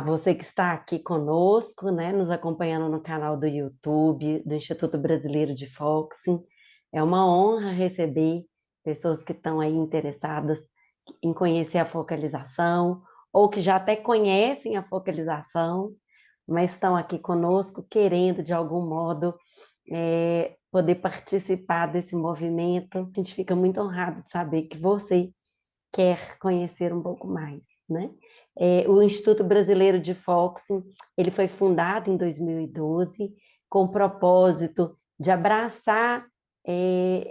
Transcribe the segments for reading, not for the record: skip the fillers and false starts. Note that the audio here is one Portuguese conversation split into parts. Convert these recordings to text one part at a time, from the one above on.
você que está aqui conosco, né, nos acompanhando no canal do YouTube do Instituto Brasileiro de Foxing. É uma honra receber pessoas que estão aí interessadas em conhecer a focalização, ou que já até conhecem a focalização, mas estão aqui conosco querendo, de algum modo, poder participar desse movimento. A gente fica muito honrado de saber que você quer conhecer um pouco mais, né? O Instituto Brasileiro de Foxing, ele foi fundado em 2012 com o propósito de abraçar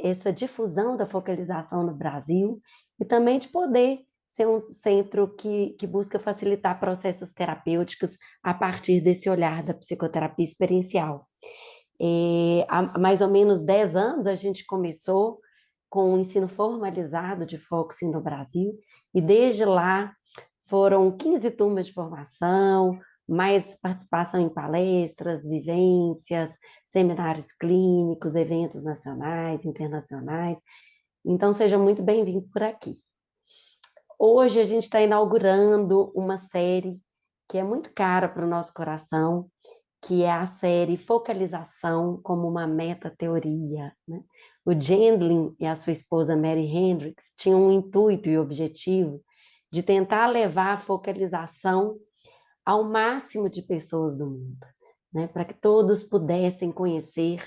essa difusão da focalização no Brasil e também de poder ser um centro que busca facilitar processos terapêuticos a partir desse olhar da psicoterapia experiencial. Há mais ou menos 10 anos a gente começou com o ensino formalizado de Foxing no Brasil, e desde lá foram 15 turmas de formação, mais participação em palestras, vivências, seminários clínicos, eventos nacionais, internacionais. Então, seja muito bem-vindo por aqui. Hoje a gente está inaugurando uma série que é muito cara para o nosso coração, que é a série Focalização como uma Metateoria, né? O Gendlin e a sua esposa Mary Hendricks tinham um intuito e objetivo de tentar levar a focalização ao máximo de pessoas do mundo, né? Para que todos pudessem conhecer,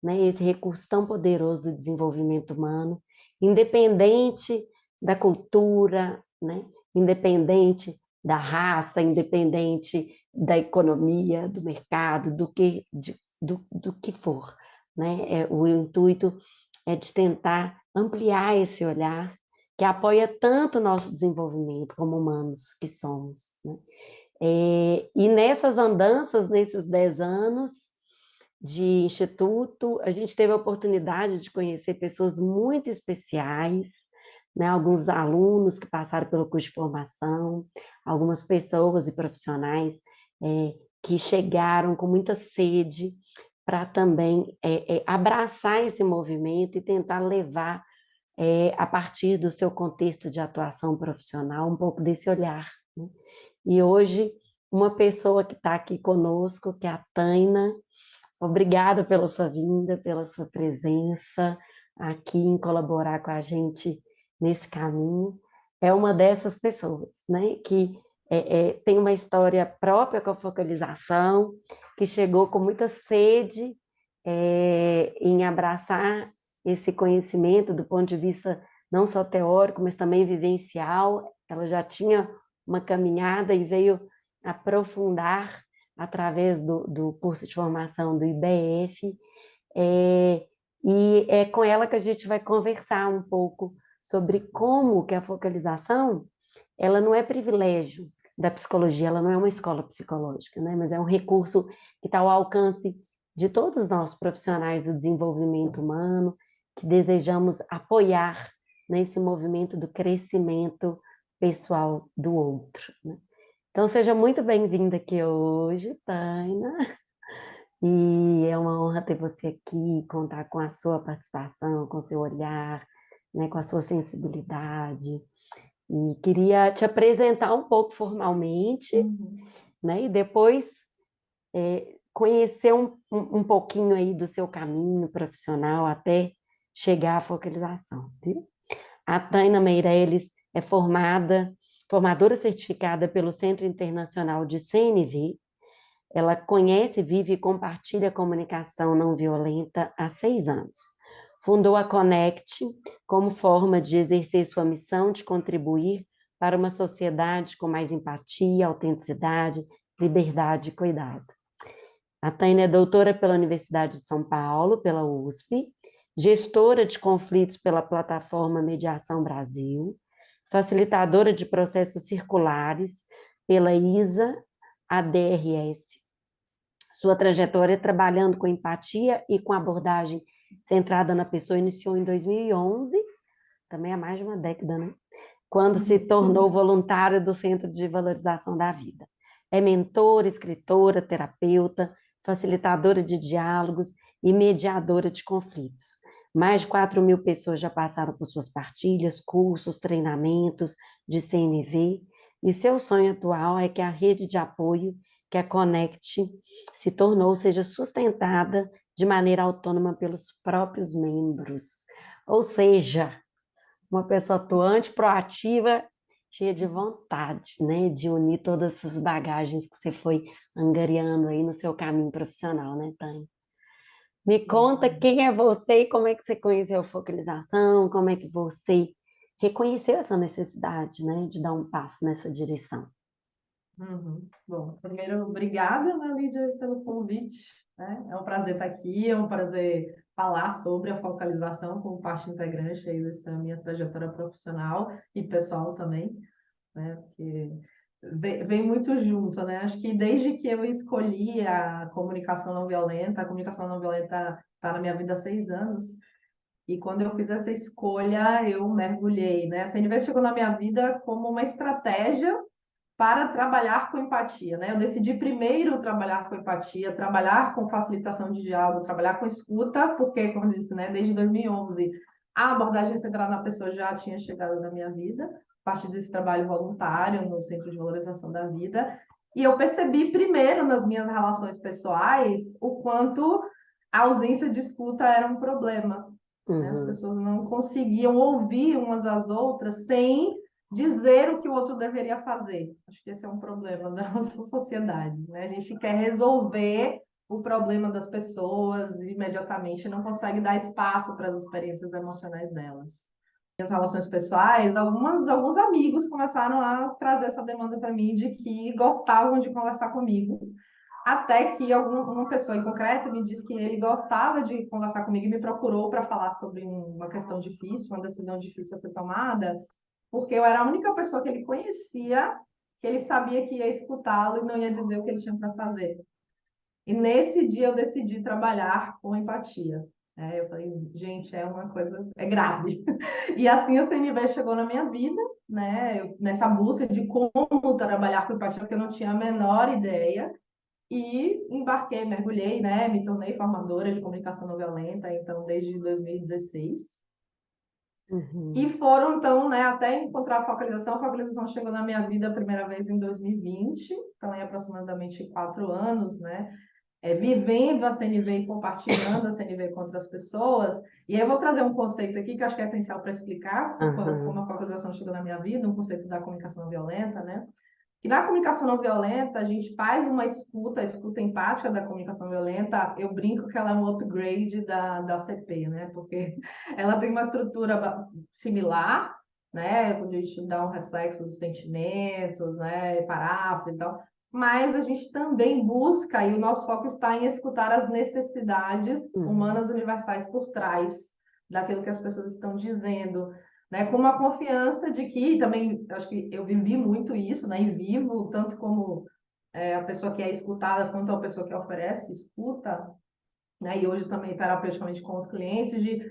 né, esse recurso tão poderoso do desenvolvimento humano, independente da cultura, né? Independente da raça, independente da economia, do mercado, do que for, né? O intuito é de tentar ampliar esse olhar que apoia tanto o nosso desenvolvimento como humanos que somos, né? E nessas andanças, nesses 10 anos de instituto, a gente teve a oportunidade de conhecer pessoas muito especiais, né? Alguns alunos que passaram pelo curso de formação, algumas pessoas e profissionais que chegaram com muita sede para também abraçar esse movimento e tentar levar, a partir do seu contexto de atuação profissional, um pouco desse olhar, né? E hoje, uma pessoa que está aqui conosco, que é a Taina. Obrigada pela sua vinda, pela sua presença aqui em colaborar com a gente nesse caminho. É uma dessas pessoas, né, que tem uma história própria com a focalização, que chegou com muita sede em abraçar esse conhecimento do ponto de vista não só teórico, mas também vivencial. Ela já tinha uma caminhada e veio aprofundar através do curso de formação do IBF, e é com ela que a gente vai conversar um pouco sobre como que a focalização, ela não é privilégio da psicologia, ela não é uma escola psicológica, né? Mas é um recurso que está ao alcance de todos nós, profissionais do desenvolvimento humano, que desejamos apoiar nesse movimento do crescimento pessoal do outro, né? Então, seja muito bem-vinda aqui hoje, Taina. E é uma honra ter você aqui, contar com a sua participação, com o seu olhar, né, com a sua sensibilidade. E queria te apresentar um pouco formalmente, né, e depois conhecer um pouquinho aí do seu caminho profissional até chegar à focalização, viu? A Taina Meireles é formadora certificada pelo Centro Internacional de CNV. Ela conhece, vive e compartilha a comunicação não violenta há 6 anos. Fundou a Connect como forma de exercer sua missão de contribuir para uma sociedade com mais empatia, autenticidade, liberdade e cuidado. A Taina é doutora pela Universidade de São Paulo, pela USP, gestora de conflitos pela plataforma Mediação Brasil, facilitadora de processos circulares pela ISA-ADRS. Sua trajetória trabalhando com empatia e com abordagem centrada na pessoa iniciou em 2011, também há mais de uma década, né? Quando se tornou voluntária do Centro de Valorização da Vida. É mentora, escritora, terapeuta, facilitadora de diálogos e mediadora de conflitos. Mais de 4.000 pessoas já passaram por suas partilhas, cursos, treinamentos de CNV. E seu sonho atual é que a rede de apoio, que a Connect se tornou, seja sustentada de maneira autônoma pelos próprios membros. Ou seja, uma pessoa atuante, proativa, cheia de vontade, né, de unir todas essas bagagens que você foi angariando aí no seu caminho profissional, né, Tânia? Me conta quem é você e como é que você conheceu a focalização, como é que você reconheceu essa necessidade, né, de dar um passo nessa direção. Uhum. Bom, primeiro, obrigada, né, Lídia, pelo convite, né? É um prazer estar aqui, é um prazer falar sobre a focalização como parte integrante aí dessa minha trajetória profissional e pessoal também, né? Porque vem muito junto, né? Acho que desde que eu escolhi a comunicação não violenta está na minha vida há 6 anos, e quando eu fiz essa escolha, eu mergulhei, né? A CNV chegou na minha vida como uma estratégia para trabalhar com empatia, né? Eu decidi primeiro trabalhar com empatia, trabalhar com facilitação de diálogo, trabalhar com escuta, porque, como eu disse, né, desde 2011, a abordagem centrada na pessoa já tinha chegado na minha vida, a partir desse trabalho voluntário no Centro de Valorização da Vida, e eu percebi primeiro nas minhas relações pessoais o quanto a ausência de escuta era um problema, né? As Uhum, pessoas não conseguiam ouvir umas às outras sem dizer o que o outro deveria fazer. Acho que esse é um problema da nossa sociedade, né? A gente quer resolver o problema das pessoas imediatamente, não consegue dar espaço para as experiências emocionais delas. As relações pessoais, alguns amigos começaram a trazer essa demanda para mim de que gostavam de conversar comigo, até que uma pessoa em concreto me disse que ele gostava de conversar comigo e me procurou para falar sobre uma questão difícil, uma decisão difícil a ser tomada, porque eu era a única pessoa que ele conhecia, que ele sabia que ia escutá-lo e não ia dizer o que ele tinha para fazer. E nesse dia eu decidi trabalhar com empatia. Eu falei, gente, é uma coisa, é grave. E assim a CNV chegou na minha vida, né? Nessa busca de como trabalhar com empatia, porque eu não tinha a menor ideia. E embarquei, mergulhei, né? Me tornei formadora de comunicação não violenta, então, desde 2016. E uhum, foram, então, né, até encontrar a focalização chegou na minha vida a primeira vez em 2020, então, é aproximadamente 4 anos, né, vivendo a CNV e compartilhando a CNV com outras pessoas. E aí eu vou trazer um conceito aqui que eu acho que é essencial para explicar como uhum, a focalização chegou na minha vida, um conceito da comunicação não violenta, né? E na comunicação não violenta, a gente faz uma escuta, a escuta empática da comunicação violenta. Eu brinco que ela é um upgrade da CP, né? Porque ela tem uma estrutura similar, né? Quando a gente dá um reflexo dos sentimentos, né? Paráfrase e tal. Mas a gente também busca, e o nosso foco está em escutar as necessidades uhum, humanas universais por trás daquilo que as pessoas estão dizendo, né, com uma confiança de que também acho que eu vivi muito isso, né, e vivo tanto como a pessoa que é escutada quanto a pessoa que oferece escuta, né, e hoje também terapeuticamente com os clientes de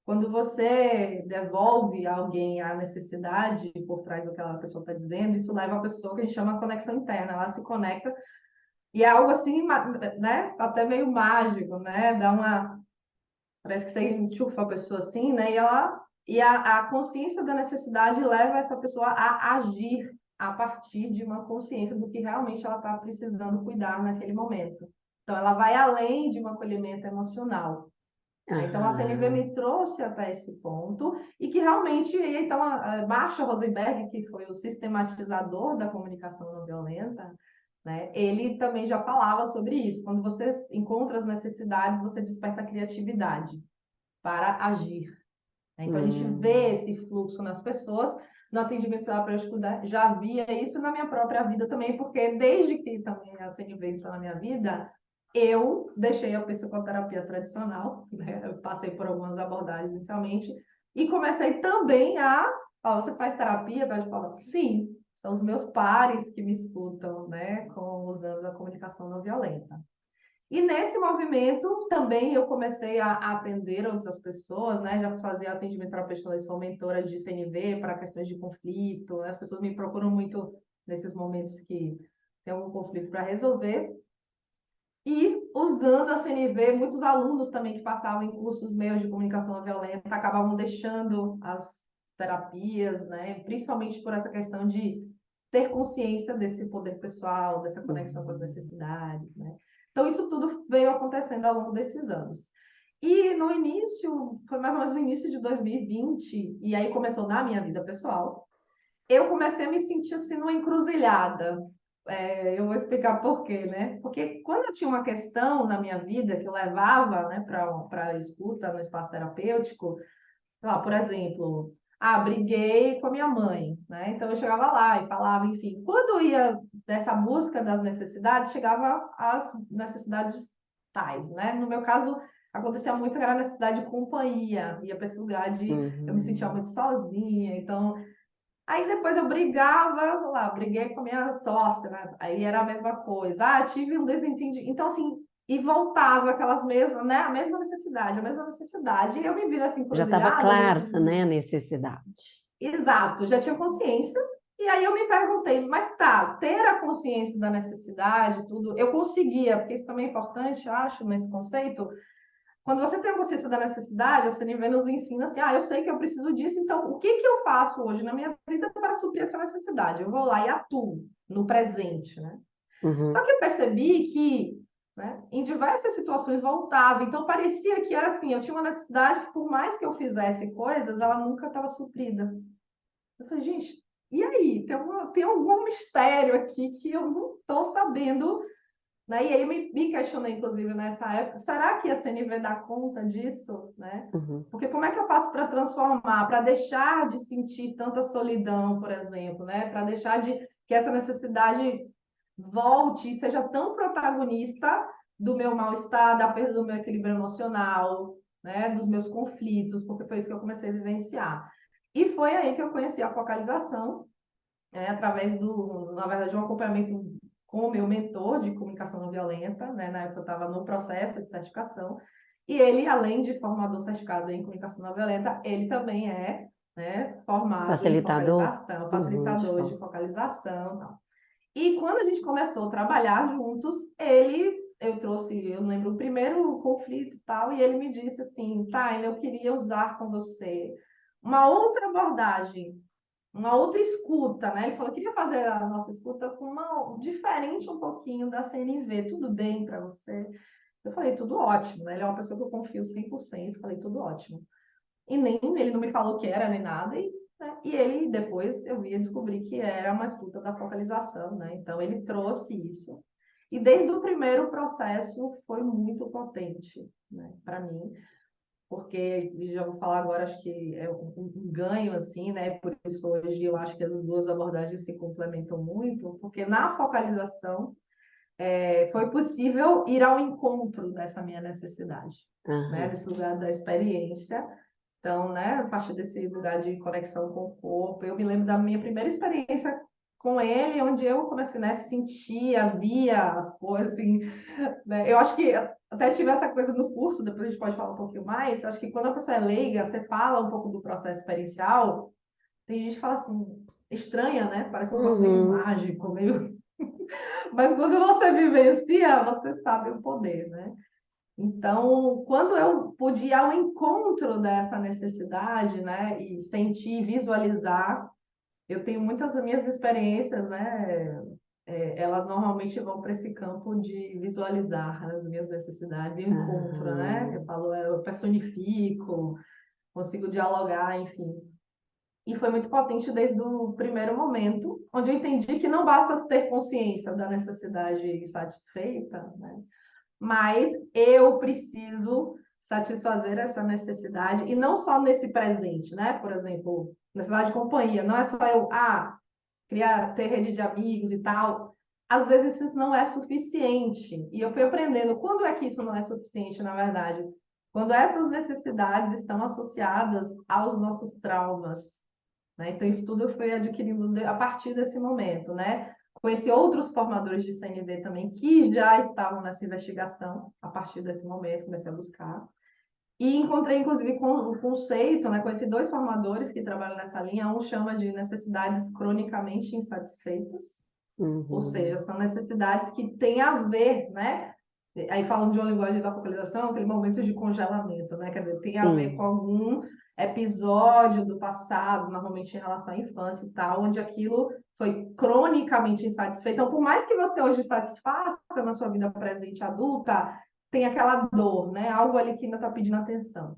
quando você devolve a alguém a necessidade por trás do que aquela pessoa está dizendo, isso leva a pessoa que a gente chama de conexão interna, ela se conecta e é algo assim, né, até meio mágico, né, dá uma parece que você enxufa a pessoa assim, né? E a consciência da necessidade leva essa pessoa a agir a partir de uma consciência do que realmente ela está precisando cuidar naquele momento. Então, ela vai além de um acolhimento emocional, né? Então, a CNV aham, me trouxe até esse ponto e que realmente, então, a Marshall Rosenberg, que foi o sistematizador da comunicação não violenta, né? Ele também já falava sobre isso. Quando você encontra as necessidades, você desperta a criatividade para agir, né? Então, a gente vê hum, esse fluxo nas pessoas. No atendimento terapêutico já via isso na minha própria vida também, porque desde que também a CNV entrou na minha vida, eu deixei a psicoterapia tradicional, né? Eu passei por algumas abordagens inicialmente e comecei também você faz terapia? Tá? Eu falo, sim, são os meus pares que me escutam, né? Usando a comunicação não violenta. E nesse movimento também eu comecei a atender outras pessoas, né? Já fazia atendimento terapêutico, eu sou mentora de CNV para questões de conflito, né? As pessoas me procuram muito nesses momentos que tem algum conflito para resolver. E usando a CNV, muitos alunos também que passavam em cursos meus de comunicação não violenta acabavam deixando as terapias, né? Principalmente por essa questão de ter consciência desse poder pessoal, dessa conexão com as Uhum. necessidades, né? Então, isso tudo veio acontecendo ao longo desses anos. E no início, foi mais ou menos no início de 2020, e aí começou na minha vida pessoal, eu comecei a me sentir assim numa encruzilhada. Eu vou explicar por quê, né? Porque quando eu tinha uma questão na minha vida que eu levava, né, para a escuta no espaço terapêutico, sei lá, por exemplo, briguei com a minha mãe, né? Então eu chegava lá e falava, enfim, quando eu ia dessa busca das necessidades, chegava às necessidades tais, né? No meu caso, acontecia muito que era a necessidade de companhia, ia para esse lugar de eu me sentia Uhum. muito sozinha, então aí depois eu brigava, lá, briguei com a minha sócia, né? Aí era a mesma coisa. Tive um desentendimento. Então, assim, e voltava aquelas mesmas, né? A mesma necessidade. E eu me vi nessa Já estava encruzilhada clara, nesse. né, a necessidade. Exato, já tinha consciência. E aí eu me perguntei, mas tá, ter a consciência da necessidade, tudo, eu conseguia, porque isso também é importante, eu acho, nesse conceito, quando você tem a consciência da necessidade, a CNV nos ensina assim, eu sei que eu preciso disso, então o que que eu faço hoje na minha vida para suprir essa necessidade? Eu vou lá e atuo no presente, né? Só Uhum. que eu percebi que, né, em diversas situações voltava, então parecia que era assim, eu tinha uma necessidade que por mais que eu fizesse coisas, ela nunca estava suprida. Eu falei, gente, e aí? Tem algum mistério aqui que eu não estou sabendo, né? E aí eu me questionei, inclusive, nessa época, será que a CNV dá conta disso, né? Uhum. Porque como é que eu faço para transformar, para deixar de sentir tanta solidão, por exemplo, né? Para deixar de que essa necessidade volte e seja tão protagonista do meu mal-estar, da perda do meu equilíbrio emocional, né? Dos meus conflitos, porque foi isso que eu comecei a vivenciar. E foi aí que eu conheci a focalização, através na verdade, um acompanhamento com o meu mentor de comunicação não violenta, né? Na época eu estava no processo de certificação, e ele, além de formador certificado em comunicação não violenta, ele também é, né, formado em Facilitador, focalização, uhum, de facilitador de foco. focalização, tal. E quando a gente começou a trabalhar juntos, eu trouxe, eu lembro, o primeiro conflito e tal, e ele me disse assim, Taina, eu queria usar com você uma outra abordagem, uma outra escuta, né? Ele falou, eu queria fazer a nossa escuta com uma diferente um pouquinho da CNV, tudo bem para você? Eu falei, tudo ótimo, né? Ele é uma pessoa que eu confio 100%, falei, tudo ótimo. E nem ele não me falou o que era, nem nada, e ele depois eu via descobrir que era uma escuta da focalização, né? Então ele trouxe isso. E desde o primeiro processo foi muito potente, né, para mim, porque já vou falar agora, acho que é um ganho, assim, né? Por isso hoje eu acho que as duas abordagens se complementam muito, porque na focalização foi possível ir ao encontro dessa minha necessidade, né? Aham. Desse lugar da experiência. Então, né, a partir desse lugar de conexão com o corpo, eu me lembro da minha primeira experiência com ele, onde eu comecei, né, sentia, via as coisas, assim, né? Eu acho que até tive essa coisa no curso, depois a gente pode falar um pouquinho mais. Acho que quando a pessoa é leiga, você fala um pouco do processo experiencial, tem gente que fala assim, estranha, né? Parece um negócio meio Uhum. mágico, meio. Mas quando você vivencia, você sabe o poder, né? Então, quando eu pude ir ao encontro dessa necessidade, né, e sentir, visualizar, eu tenho muitas das minhas experiências, né, elas normalmente vão para esse campo de visualizar as minhas necessidades e o encontro, né? Eu Aham. falo, eu personifico, consigo dialogar, enfim. E foi muito potente desde o primeiro momento, onde eu entendi que não basta ter consciência da necessidade satisfeita, né? Mas eu preciso satisfazer essa necessidade, e não só nesse presente, né? Por exemplo, necessidade de companhia, não é só eu, criar, ter rede de amigos e tal. Às vezes isso não é suficiente. E eu fui aprendendo quando é que isso não é suficiente, na verdade. Quando essas necessidades estão associadas aos nossos traumas, né? Então, isso tudo eu fui adquirindo a partir desse momento, né? Conheci outros formadores de CNV também que já estavam nessa investigação a partir desse momento, comecei a buscar. E encontrei, inclusive, com o conceito, né? Conheci dois formadores que trabalham nessa linha. Um chama de necessidades cronicamente insatisfeitas, ou seja, Uhum. são necessidades que têm a ver, né? Aí falando de uma linguagem da focalização, aquele momento de congelamento, né? Quer dizer, tem a ver com Sim. algum episódio do passado, normalmente em relação à infância e tal, onde aquilo foi cronicamente insatisfeito. Então, por mais que você hoje satisfaça na sua vida presente adulta, tem aquela dor, né? Algo ali que ainda está pedindo atenção,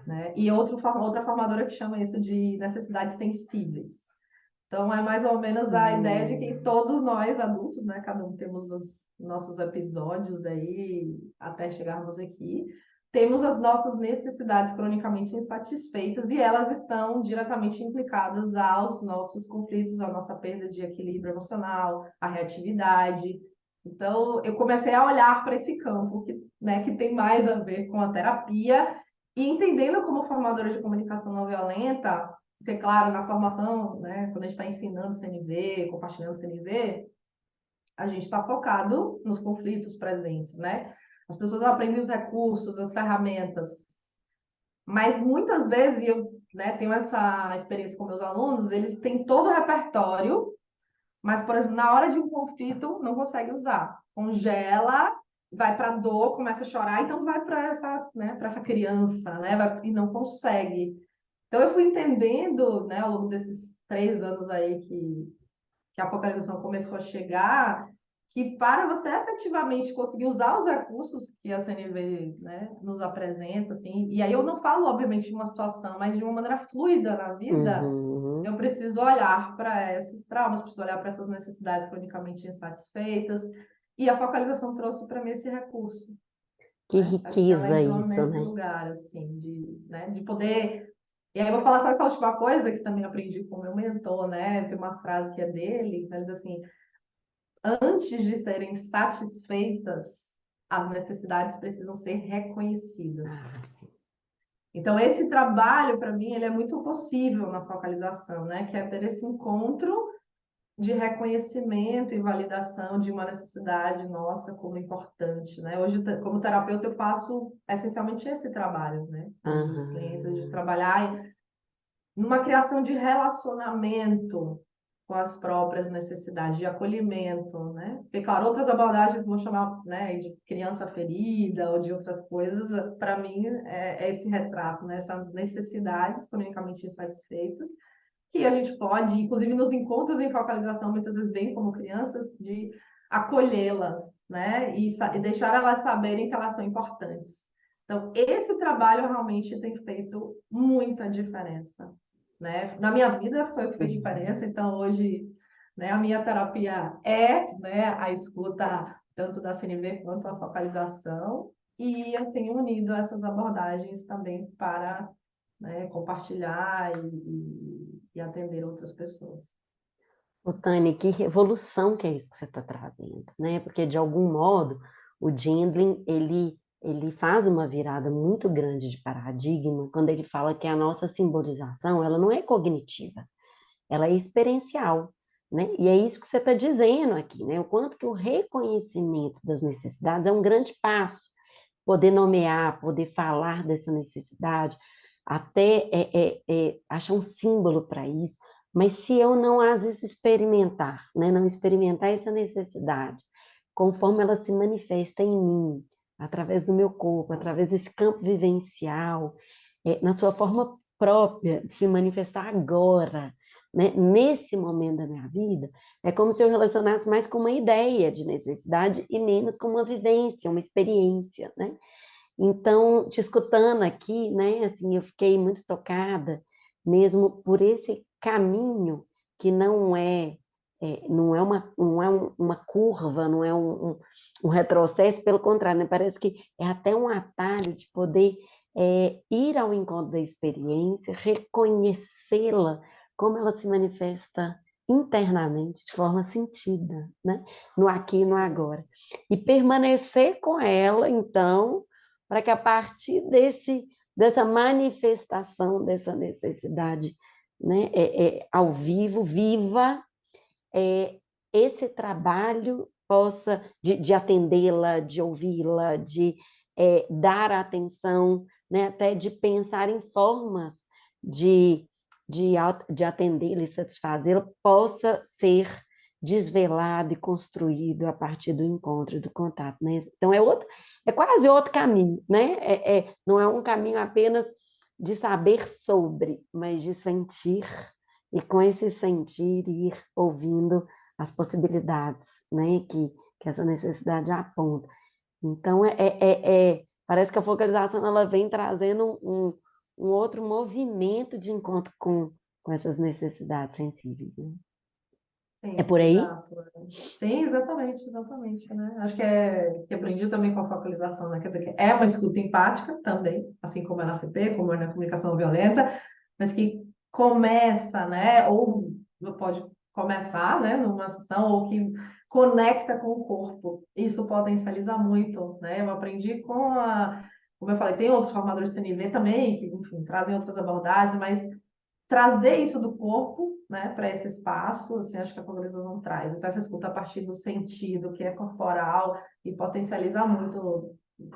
né? E outra formadora que chama isso de necessidades sensíveis. Então, é mais ou menos a ideia de que todos nós adultos, né? Cada um temos os nossos episódios aí até chegarmos aqui. Temos as nossas necessidades cronicamente insatisfeitas e elas estão diretamente implicadas aos nossos conflitos, à nossa perda de equilíbrio emocional, à reatividade. Então, eu comecei a olhar para esse campo que, né, que tem mais a ver com a terapia e entendendo como formadora de comunicação não violenta, porque, claro, na formação, né, quando a gente está ensinando CNV, compartilhando CNV, a gente está focado nos conflitos presentes, né? As pessoas aprendem os recursos, as ferramentas, mas muitas vezes, e eu, né, tenho essa experiência com meus alunos, eles têm todo o repertório, mas, por exemplo, na hora de um conflito, não consegue usar. Congela, vai para a dor, começa a chorar, então vai para essa, né, para essa criança, né, e não consegue. Então, eu fui entendendo, né, ao longo desses 3 anos aí que a focalização começou a chegar, que para você efetivamente conseguir usar os recursos que a CNV, né, nos apresenta, assim, e aí eu não falo, obviamente, de uma situação, mas de uma maneira fluida na vida, Uhum. eu preciso olhar para esses traumas, preciso olhar para essas necessidades cronicamente insatisfeitas, e a focalização trouxe para mim esse recurso, Que né? Acho que ela riqueza entrou isso, nesse né? lugar, assim, né, de poder. E aí eu vou falar só essa última coisa que também aprendi com o meu mentor, né? Tem uma frase que é dele, mas assim, antes de serem satisfeitas, as necessidades precisam ser reconhecidas. Ah, sim. Então, esse trabalho, para mim, ele é muito possível na focalização, né? Que é ter esse encontro de reconhecimento e validação de uma necessidade nossa como importante, né? Hoje, como terapeuta, eu faço essencialmente esse trabalho, né? Com os meus clientes, de Aham. trabalhar numa criação de relacionamento com as próprias necessidades de acolhimento, né? Porque, claro, outras abordagens vão chamar, né, de criança ferida ou de outras coisas. Para mim, é esse retrato, né? Essas necessidades cronicamente insatisfeitas que a gente pode, inclusive nos encontros em focalização, muitas vezes vem como crianças, de acolhê-las, né? E deixar elas saberem que elas são importantes. Então, esse trabalho realmente tem feito muita diferença, né? Na minha vida foi o que fez Uhum. diferença, então hoje, né, a minha terapia é, né, a escuta tanto da CNV quanto a focalização, e eu tenho unido essas abordagens também para, né, compartilhar e atender outras pessoas. Ô, Tânia, que revolução que é isso que você está trazendo, né? Porque, de algum modo, o Gindlin, ele faz uma virada muito grande de paradigma quando ele fala que a nossa simbolização, ela não é cognitiva, ela é experiencial, né? E é isso que você está dizendo aqui, né? O quanto que o reconhecimento das necessidades é um grande passo, poder nomear, poder falar dessa necessidade, até achar um símbolo para isso, mas se eu não às vezes experimentar, né? Não experimentar essa necessidade, conforme ela se manifesta em mim, através do meu corpo, através desse campo vivencial, na sua forma própria de se manifestar agora, né? Nesse momento da minha vida, é como se eu relacionasse mais com uma ideia de necessidade e menos com uma vivência, uma experiência, né? Então, te escutando aqui, né, assim, eu fiquei muito tocada mesmo por esse caminho que não é uma curva, não é um retrocesso, pelo contrário, né? Parece que é até um atalho de poder ir ao encontro da experiência, reconhecê-la como ela se manifesta internamente, de forma sentida, né? No aqui e no agora. E permanecer com ela, então, para que a partir dessa manifestação, dessa necessidade, né, ao vivo, viva, é, esse trabalho possa, de atendê-la, de ouvi-la, de dar atenção, né, até de pensar em formas de, de atendê-la e satisfazê-la, possa ser desvelado e construído a partir do encontro e do contato, né? Então é quase outro caminho, né? Não é um caminho apenas de saber sobre, mas de sentir e com esse sentir ir ouvindo as possibilidades, né, que essa necessidade aponta. Então, parece que a focalização ela vem trazendo um outro movimento de encontro com essas necessidades sensíveis, né? É Sim, por aí? exato. Sim, exatamente, exatamente, né? Acho que aprendi também com a focalização, né? Quer dizer, que é uma escuta empática também, assim como é na CP, como é na comunicação não violenta, mas que começa, né? Ou pode começar, né? Numa sessão, ou que conecta com o corpo. Isso potencializa muito, né? Eu aprendi como eu falei, tem outros formadores de CNV também, que, enfim, trazem outras abordagens, mas trazer isso do corpo, né, para esse espaço, assim, acho que a valorização traz. Então, essa escuta a partir do sentido, que é corporal, e potencializa muito,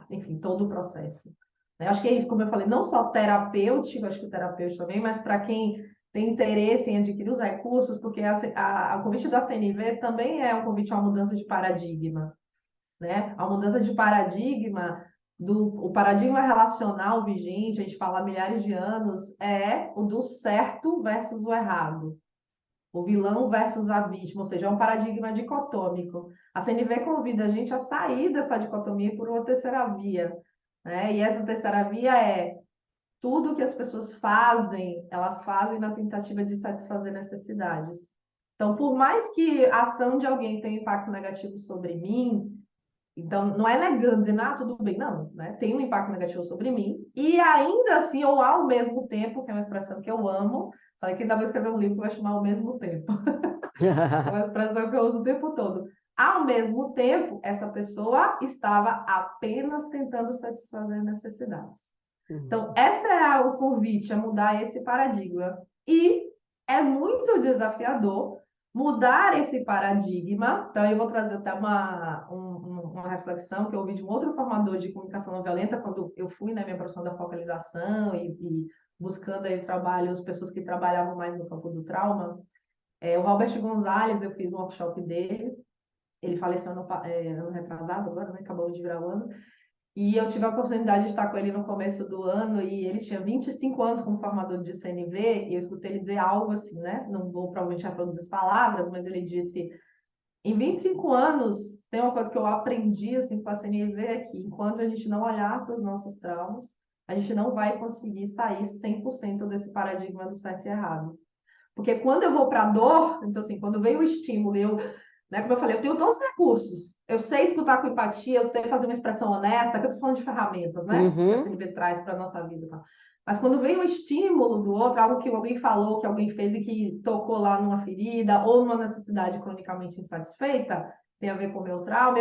enfim, todo o processo. Né? Acho que é isso, como eu falei, não só terapêutico, acho que o terapêutico também, mas para quem tem interesse em adquirir os recursos, porque o convite da CNV também é um convite a uma mudança de paradigma, né? A mudança de paradigma o paradigma relacional vigente, a gente fala há milhares de anos, é o do certo versus o errado, o vilão versus a vítima, ou seja, é um paradigma dicotômico. A CNV convida a gente a sair dessa dicotomia por uma terceira via, né? E essa terceira via é tudo que as pessoas fazem, elas fazem na tentativa de satisfazer necessidades. Então, por mais que a ação de alguém tenha impacto negativo sobre mim, então, não é negando, dizendo, tudo bem, não, né? Tem um impacto negativo sobre mim, e ainda assim, ou ao mesmo tempo, que é uma expressão que eu amo, falei que ainda vou escrever um livro que vai chamar Ao Mesmo Tempo, é uma expressão que eu uso o tempo todo. Ao mesmo tempo, essa pessoa estava apenas tentando satisfazer necessidades. Então, Uhum. esse é o convite a mudar esse paradigma. E é muito desafiador mudar esse paradigma. Então, eu vou trazer até uma reflexão que eu ouvi de um outro formador de comunicação não violenta, quando eu fui na minha profissão da focalização e buscando aí trabalhos, pessoas que trabalhavam mais no campo do trauma. O Robert Gonzalez, eu fiz um workshop dele, ele faleceu ano retrasado, agora, né? Acabou de virar o ano. E eu tive a oportunidade de estar com ele no começo do ano e ele tinha 25 anos como formador de CNV e eu escutei ele dizer algo assim, né? Não vou provavelmente reproduzir as palavras, mas ele disse: em 25 anos, tem uma coisa que eu aprendi assim com a CNV aqui, enquanto a gente não olhar para os nossos traumas, a gente não vai conseguir sair 100% desse paradigma do certo e errado. Porque quando eu vou para a dor, então assim, quando vem o estímulo, né, como eu falei, eu tenho todos os recursos. Eu sei escutar com empatia, eu sei fazer uma expressão honesta, que eu estou falando de ferramentas, né? Que a Uhum. CNV traz para a nossa vida e tal. Mas quando vem o estímulo do outro, algo que alguém falou, que alguém fez e que tocou lá numa ferida ou numa necessidade cronicamente insatisfeita, tem a ver com o meu trauma,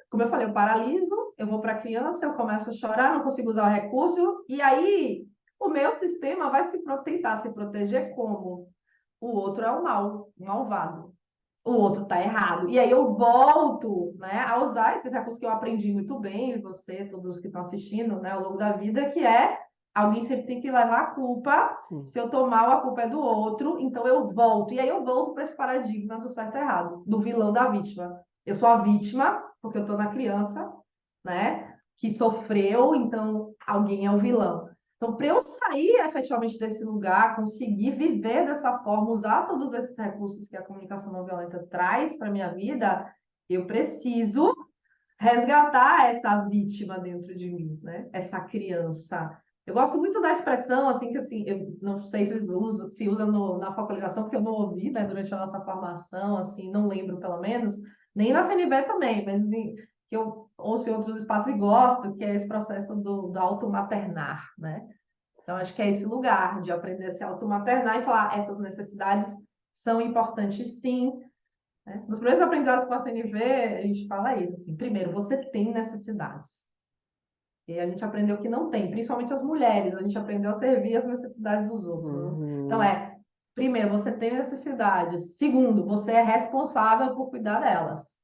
como eu falei, eu paraliso, eu vou para a criança, eu começo a chorar, não consigo usar o recurso, e aí o meu sistema vai tentar se proteger como? O outro é o mal, o malvado. O outro está errado. E aí eu volto, né, a usar esses recursos que eu aprendi muito bem, você, todos que estão assistindo, né, ao longo da vida, que é alguém sempre tem que levar a culpa. Sim. Se eu tô mal, a culpa é do outro, então eu volto. E aí eu volto para esse paradigma do certo e errado, do vilão da vítima. Eu sou a vítima, porque eu tô na criança, né, que sofreu, então alguém é o vilão. Então, para eu sair efetivamente desse lugar, conseguir viver dessa forma, usar todos esses recursos que a comunicação não violenta traz para a minha vida, eu preciso resgatar essa vítima dentro de mim, né? Essa criança. Eu gosto muito da expressão, assim, que assim, eu não sei se usa na focalização, porque eu não ouvi, né, durante a nossa formação, assim, não lembro pelo menos, nem na CNV também, mas assim, que eu ouço em outros espaços e gosto, que é esse processo do automaternar, né? Então, acho que é esse lugar de aprender a se automaternar e falar, essas necessidades são importantes sim, né? Nos primeiros aprendizados com a CNV, a gente fala isso, assim, primeiro, você tem necessidades. E a gente aprendeu que não tem, principalmente as mulheres, a gente aprendeu a servir as necessidades dos outros. Né? Então, Uhum. primeiro, você tem necessidades. Segundo, você é responsável por cuidar delas.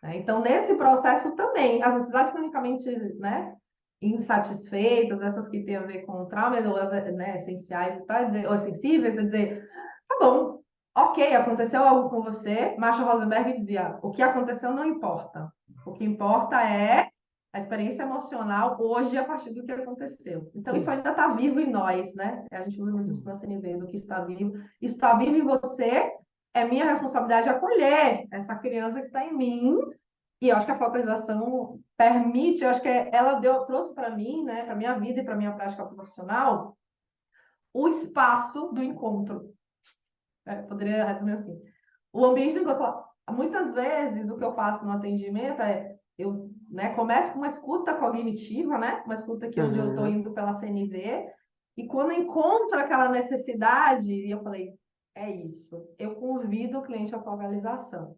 Né? Então, nesse processo também, as necessidades cronicamente, né, insatisfeitas, essas que têm a ver com trauma, ou né, essenciais, tá? Ou sensíveis, é dizer, tá bom, ok, aconteceu algo com você. Marshall Rosenberg dizia, o que aconteceu não importa. O que importa é a experiência emocional hoje a partir do que aconteceu. Então, isso Sim, ainda está vivo em nós, né? A gente usa muito isso sim, na CNV, do que está vivo. Isso está vivo em você, é minha responsabilidade acolher essa criança que está em mim. E eu acho que a focalização permite, eu acho que ela trouxe para mim, né, para minha vida e para minha prática profissional, o espaço do encontro. Né? Poderia resumir assim. O ambiente do encontro. Muitas vezes o que eu faço no atendimento é eu, né, começo com uma escuta cognitiva, né, uma escuta aqui onde eu estou aham, indo pela CNV, e quando eu encontro aquela necessidade, e eu falei, é isso, eu convido o cliente à focalização.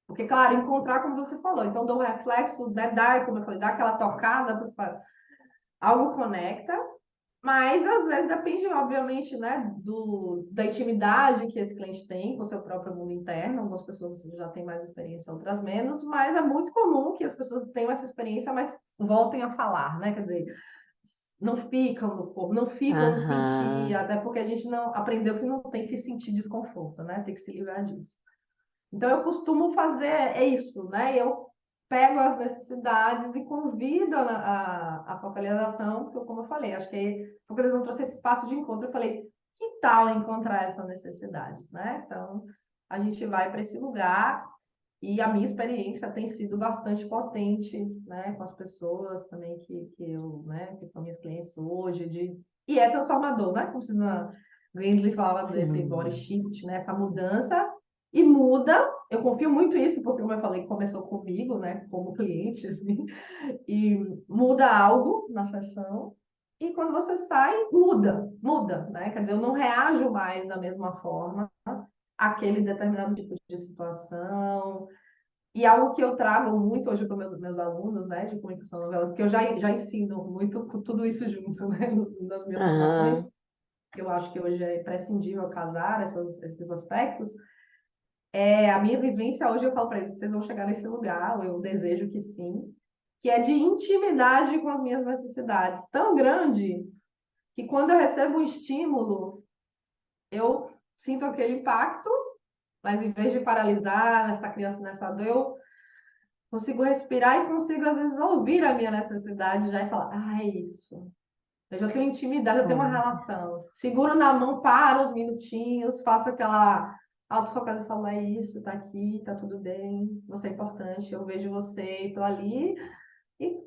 Porque, claro, encontrar, como você falou, então dou um reflexo, né, dar, como eu falei, dar aquela tocada, algo conecta, mas às vezes depende, obviamente, né, da intimidade que esse cliente tem com o seu próprio mundo interno. Algumas pessoas já têm mais experiência, outras menos, mas é muito comum que as pessoas tenham essa experiência, mas voltem a falar, né? Quer dizer, não ficam no corpo, não ficam no sentir, aham, até porque a gente não aprendeu que não tem que sentir desconforto, né? Tem que se livrar disso. Então, eu costumo fazer isso, né? Eu pego as necessidades e convido a focalização, porque, como eu falei, acho que a focalização trouxe esse espaço de encontro. Eu falei, que tal encontrar essa necessidade, né? Então, a gente vai para esse lugar e a minha experiência tem sido bastante potente, né? Com as pessoas também que são minhas clientes hoje, e é transformador, né? Como a Glensley falava desse body sim, shift, né? Essa mudança e muda. Eu confio muito nisso, porque, como eu falei, começou comigo, né, como cliente, assim, e muda algo na sessão. E quando você sai, muda, né? Quer dizer, eu não reajo mais da mesma forma àquele determinado tipo de situação. E algo que eu trago muito hoje para meus alunos, né, de comunicação novela, porque eu já ensino muito com tudo isso junto, né, nas minhas formações. aham, Eu acho que hoje é imprescindível casar esses aspectos. A minha vivência hoje, eu falo para eles, vocês vão chegar nesse lugar, eu desejo que sim, que é de intimidade com as minhas necessidades, tão grande que quando eu recebo um estímulo, eu sinto aquele impacto, mas em vez de paralisar essa criança nessa dor, eu consigo respirar e consigo, às vezes, ouvir a minha necessidade já e falar, é isso. Eu já tenho intimidade, eu tenho uma olha, relação. Seguro na mão, paro uns minutinhos, faço aquela autofocada e falo, é isso, tá aqui, tá tudo bem, você é importante, eu vejo você, tô ali.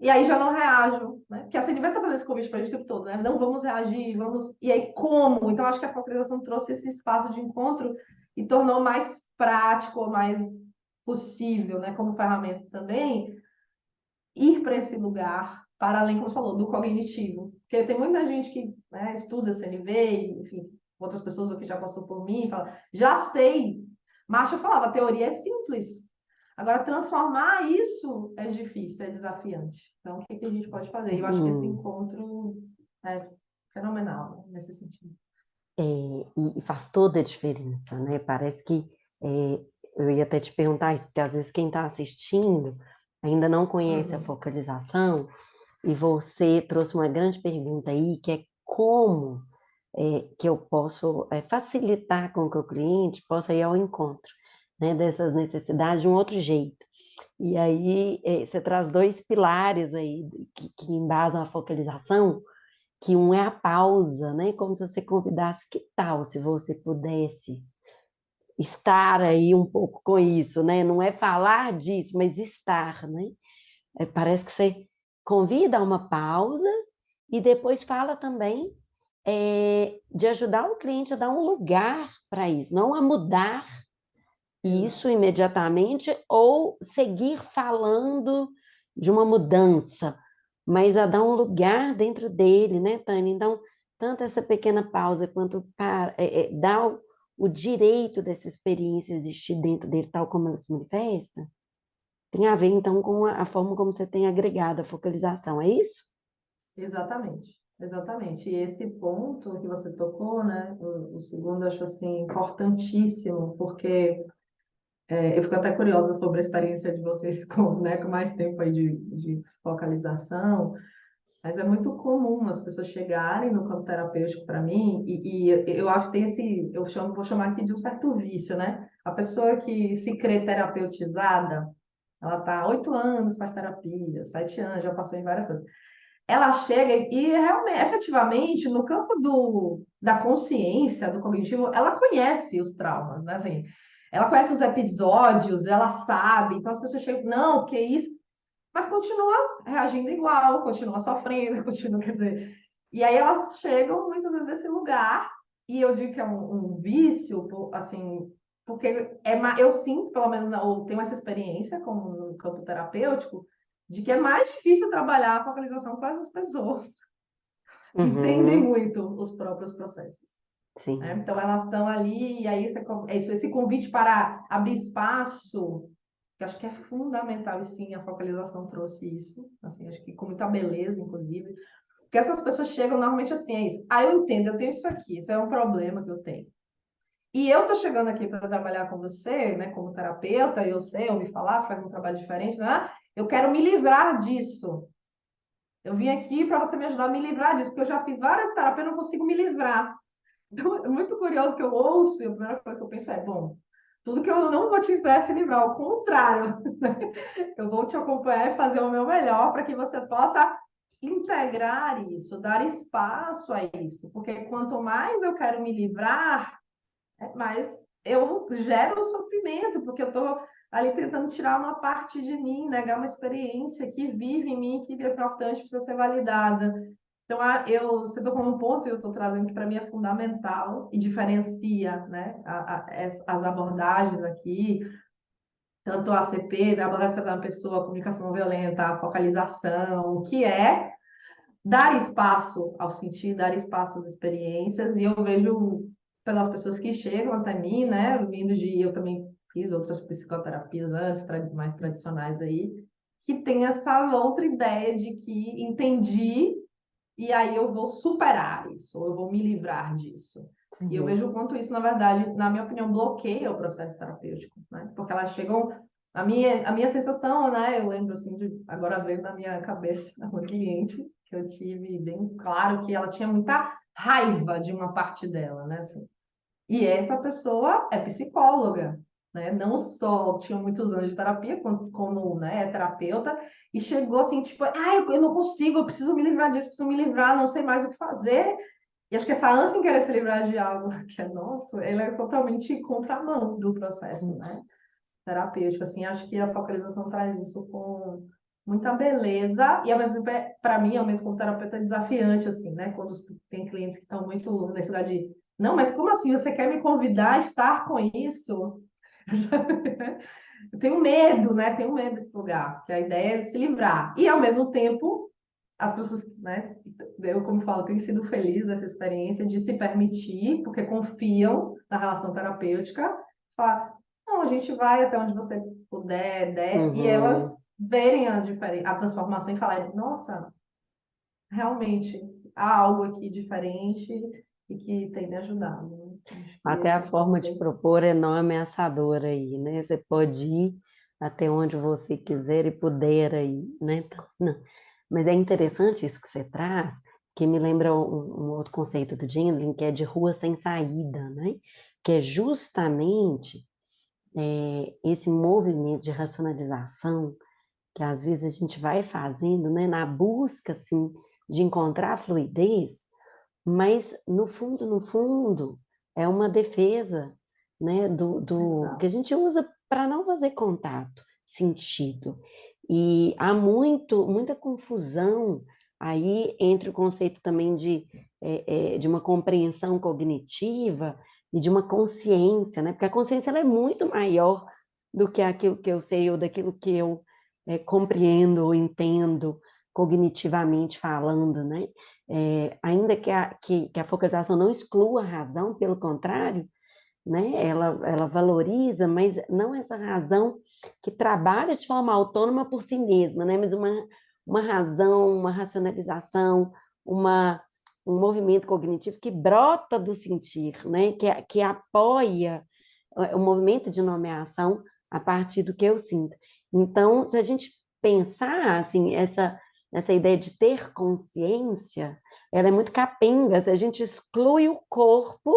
E aí já não reajo, né? Porque a CNV tá fazendo esse convite pra gente o tempo todo, né? Não vamos reagir, vamos. E aí como? Então acho que a focalização trouxe esse espaço de encontro e tornou mais prático, mais possível, né? Como ferramenta também, ir para esse lugar, para além, como você falou, do cognitivo. Porque tem muita gente que, né, estuda CNV, enfim, outras pessoas que já passou por mim, fala, já sei. Marcia falava, a teoria é simples. Agora, transformar isso é difícil, é desafiante. Então, o que que a gente pode fazer? Eu acho que esse sim. encontro é fenomenal, né, nesse sentido. E faz toda a diferença, né? Parece que eu ia até te perguntar isso, porque às vezes quem está assistindo ainda não conhece a Uhum. focalização, e você trouxe uma grande pergunta aí, que é como que eu posso facilitar com que o cliente possa ir ao encontro, né, dessas necessidades de um outro jeito. E aí você traz dois pilares aí que embasam a focalização, que um é a pausa, né? Como se você convidasse, que tal se você pudesse estar aí um pouco com isso, né? Não é falar disso, mas estar, né? Parece que você convida a uma pausa e depois fala também de ajudar o cliente a dar um lugar para isso, não a mudar isso Exato. imediatamente ou seguir falando de uma mudança, mas a dar um lugar dentro dele, né, Tânia? Então, tanto essa pequena pausa quanto dar o direito dessa experiência existir dentro dele, tal como ela se manifesta, tem a ver, então, com a forma como você tem agregado a focalização, é isso? Exatamente, exatamente. E esse ponto que você tocou, né, o segundo, eu acho assim importantíssimo, porque eu fico até curiosa sobre a experiência de vocês com mais tempo aí de focalização, mas é muito comum as pessoas chegarem no campo terapêutico para mim, e eu acho que tem vou chamar aqui de um certo vício, né? A pessoa que se crê terapeutizada, Ela está há 8 anos, faz terapia, 7 anos, já passou em várias coisas. Ela chega e realmente, efetivamente, no campo da consciência, do cognitivo, ela conhece os traumas, né? Assim, ela conhece os episódios, ela sabe. Então as pessoas chegam, não, que isso? Mas continua reagindo igual, continua sofrendo, continua, quer dizer. E aí elas chegam muitas vezes nesse lugar, e eu digo que é um vício, assim, porque eu sinto, pelo menos, ou tenho essa experiência como no campo terapêutico, de que é mais difícil trabalhar a focalização com essas pessoas. Entendem Uhum, muito os próprios processos. Né? sim. Então elas estão ali, e aí esse convite para abrir espaço, que eu acho que é fundamental, e sim, a focalização trouxe isso, assim, acho que com muita beleza, inclusive, porque essas pessoas chegam normalmente assim, é isso. Ah, eu entendo, eu tenho isso aqui, isso é um problema que eu tenho. E eu tô chegando aqui para trabalhar com você, né, como terapeuta, eu sei, ouvi falar, você faz um trabalho diferente, né? Eu quero me livrar disso. Eu vim aqui para você me ajudar a me livrar disso, porque eu já fiz várias terapias e não consigo me livrar. Então, é muito curioso que eu ouço, e a primeira coisa que eu penso é, bom, tudo que eu não vou te fazer é se livrar, ao contrário, eu vou te acompanhar e fazer o meu melhor para que você possa integrar isso, dar espaço a isso, porque quanto mais eu quero me livrar, mais eu gero sofrimento, porque eu estou ali tentando tirar uma parte de mim, negar uma experiência que vive em mim, que é importante, precisa ser validada. Então, você tocou num ponto e eu estou trazendo que para mim é fundamental e diferencia, né, as abordagens aqui, tanto a ACP, da abordagem da pessoa, a comunicação não violenta, a focalização, que é dar espaço ao sentir, dar espaço às experiências, e eu vejo pelas pessoas que chegam até mim, né, vindo eu também fiz outras psicoterapias antes, mais tradicionais aí, que tem essa outra ideia de que entendi e aí eu vou superar isso, ou eu vou me livrar disso. E eu Sim. vejo o quanto isso, na verdade, na minha opinião, bloqueia o processo terapêutico, né? Porque elas chegam. A minha sensação, né? Eu lembro, assim, agora veio na minha cabeça uma cliente que eu tive bem claro que ela tinha muita raiva de uma parte dela, né? Assim, e essa pessoa é psicóloga, né? Não só tinha muitos anos de terapia, como né, é terapeuta, e chegou assim, tipo, eu não consigo, eu preciso me livrar disso, preciso me livrar, não sei mais o que fazer. E acho que essa ânsia em querer se livrar de algo que é nosso, ela é totalmente contramão do processo, Sim. né? Terapêutico, assim, acho que a focalização traz isso com muita beleza e ao mesmo tempo, para mim, ao mesmo como terapeuta, é desafiante, assim, né? Quando tem clientes que estão muito nesse lugar de, não, mas como assim? Você quer me convidar a estar com isso? Eu tenho medo, né? Tenho medo desse lugar, que a ideia é se livrar. E ao mesmo tempo, as pessoas, né? Eu, como falo, tenho sido feliz nessa experiência de se permitir, porque confiam na relação terapêutica, falar, não, a gente vai até onde você puder, der, e elas Uhum. verem a transformação e falarem, nossa, realmente há algo aqui diferente e que tem me ajudado, né? Acho que Até esse a é um ponto forma de bem. propor é não ameaçadora aí, né? Você pode ir até onde você quiser e puder aí, né? Então, não. Mas é interessante isso que você traz, que me lembra um outro conceito do Jung, que é de rua sem saída, né? Que é justamente esse movimento de racionalização que às vezes a gente vai fazendo, né? Na busca, assim, de encontrar fluidez, mas no fundo, é uma defesa, né, do que a Exato. gente usa para não fazer contato, sentido. E há muita confusão aí entre o conceito também de uma compreensão cognitiva e de uma consciência, né? Porque a consciência ela é muito maior do que aquilo que eu sei ou daquilo que eu compreendo ou entendo cognitivamente falando, né? Ainda que a focalização não exclua a razão, pelo contrário, né? Ela valoriza, mas não essa razão que trabalha de forma autônoma por si mesma, né? Mas uma razão, uma racionalização, uma, um movimento cognitivo que brota do sentir, né? Que apoia o movimento de nomeação a partir do que eu sinto. Então, se a gente pensar assim, essa ideia de ter consciência, ela é muito capenga, se a gente exclui o corpo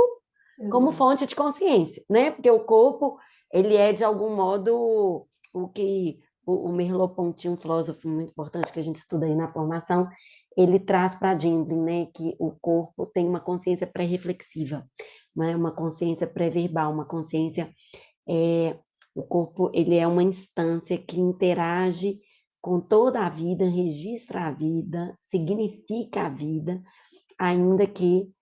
como Exato. fonte de consciência, né? Porque o corpo, ele é de algum modo o que o Merleau-Ponty, um filósofo muito importante que a gente estuda aí na formação, ele traz para Jindlin, né, que o corpo tem uma consciência pré-reflexiva, né, uma consciência pré-verbal, uma consciência é, o corpo ele é uma instância que interage com toda a vida, registra a vida, significa a vida, ainda que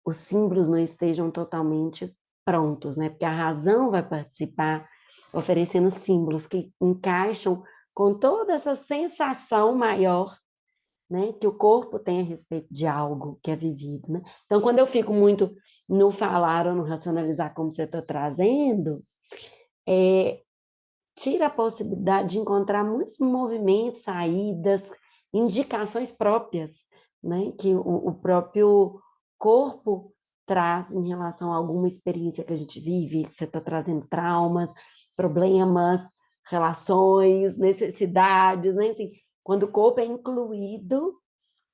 os símbolos não estejam totalmente prontos, né? Porque a razão vai participar oferecendo símbolos que encaixam com toda essa sensação maior, né, que o corpo tem a respeito de algo que é vivido, né? Então, quando eu fico muito no falar ou no racionalizar como você está trazendo, é, tira a possibilidade de encontrar muitos movimentos, saídas, indicações próprias, né, que o próprio corpo traz em relação a alguma experiência que a gente vive, que você está trazendo traumas, problemas, relações, necessidades, né? Assim, quando o corpo é incluído,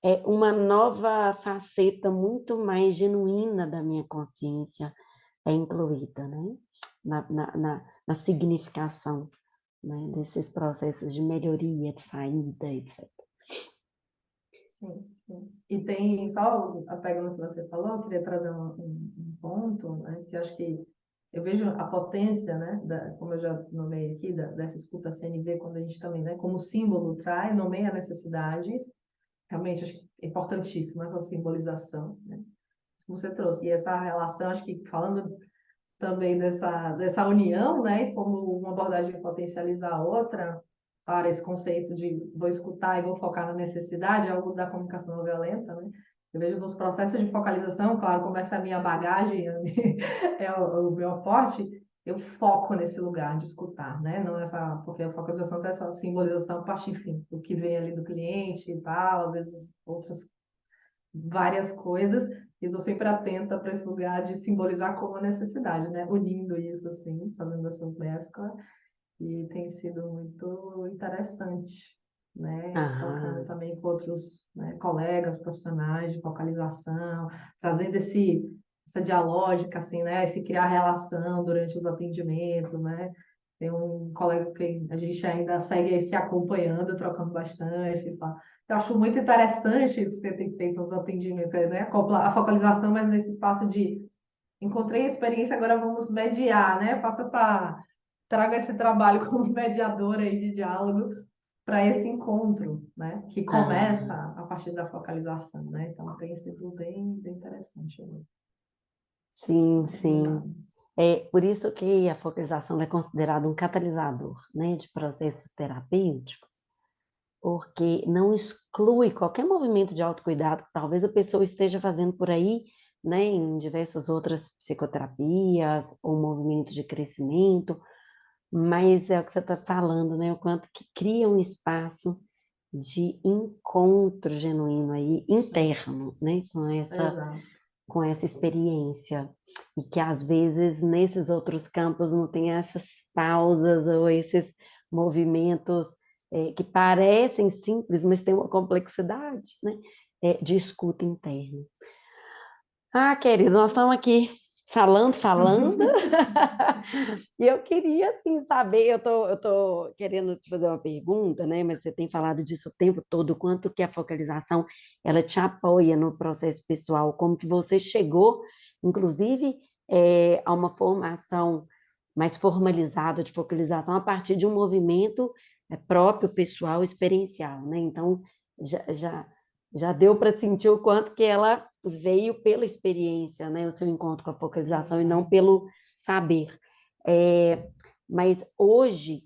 é uma nova faceta muito mais genuína da minha consciência é incluída, né? Na significação, né? Desses processos de melhoria, de saída, etc. Sim, sim. E tem, só pegando o que você falou, eu queria trazer um ponto, né, que eu acho que eu vejo a potência, né, como eu já nomeei aqui, dessa escuta CNV, quando a gente também, né, como símbolo traz, nomeia necessidades, realmente acho que é importantíssimo essa simbolização, né, como você trouxe, e essa relação, acho que falando também dessa união, né? E como uma abordagem potencializa a outra, para esse conceito de vou escutar e vou focar na necessidade, é algo da comunicação não violenta, né? Eu vejo nos processos de focalização, claro, como essa é a minha bagagem, é o meu aporte, eu foco nesse lugar de escutar, né? Não essa, porque a focalização tem essa simbolização a partir, enfim, do que vem ali do cliente e tal, às vezes outras várias coisas, e estou sempre atenta para esse lugar de simbolizar como a necessidade, né? Unindo isso, assim, fazendo essa mescla, e tem sido muito interessante, né? Trocando Aham, também com outros, né, colegas profissionais de focalização, trazendo essa dialógica, assim, né? Esse criar relação durante os atendimentos, né? Tem um colega que a gente ainda segue aí se acompanhando, trocando bastante. E tal. Eu acho muito interessante você ter feito os atendimentos, né? A focalização, mas nesse espaço de encontrei a experiência, agora vamos mediar, né? Trago esse trabalho como mediadora aí de diálogo para esse encontro, né? Que começa aham. a partir da focalização, né? Então tem sido bem, bem interessante. Sim, sim. Obrigada. É por isso que a focalização é considerada um catalisador, né, de processos terapêuticos, porque não exclui qualquer movimento de autocuidado que talvez a pessoa esteja fazendo por aí, né, em diversas outras psicoterapias ou movimento de crescimento, mas é o que você está falando, né, o quanto que cria um espaço de encontro genuíno aí, interno, né, Exato. com essa experiência. E que às vezes nesses outros campos não tem essas pausas ou esses movimentos que parecem simples, mas têm uma complexidade, né? De escuta interna. Ah, querido, nós estamos aqui falando, e eu queria, assim, saber, eu tô querendo te fazer uma pergunta, né, mas você tem falado disso o tempo todo, o quanto que a focalização, ela te apoia no processo pessoal, como que você chegou, inclusive, a uma formação mais formalizada de focalização a partir de um movimento próprio, pessoal, experiencial, né, então, já, já, já deu para sentir o quanto que ela veio pela experiência, né, o seu encontro com a focalização e não Uhum. pelo saber. É, mas hoje,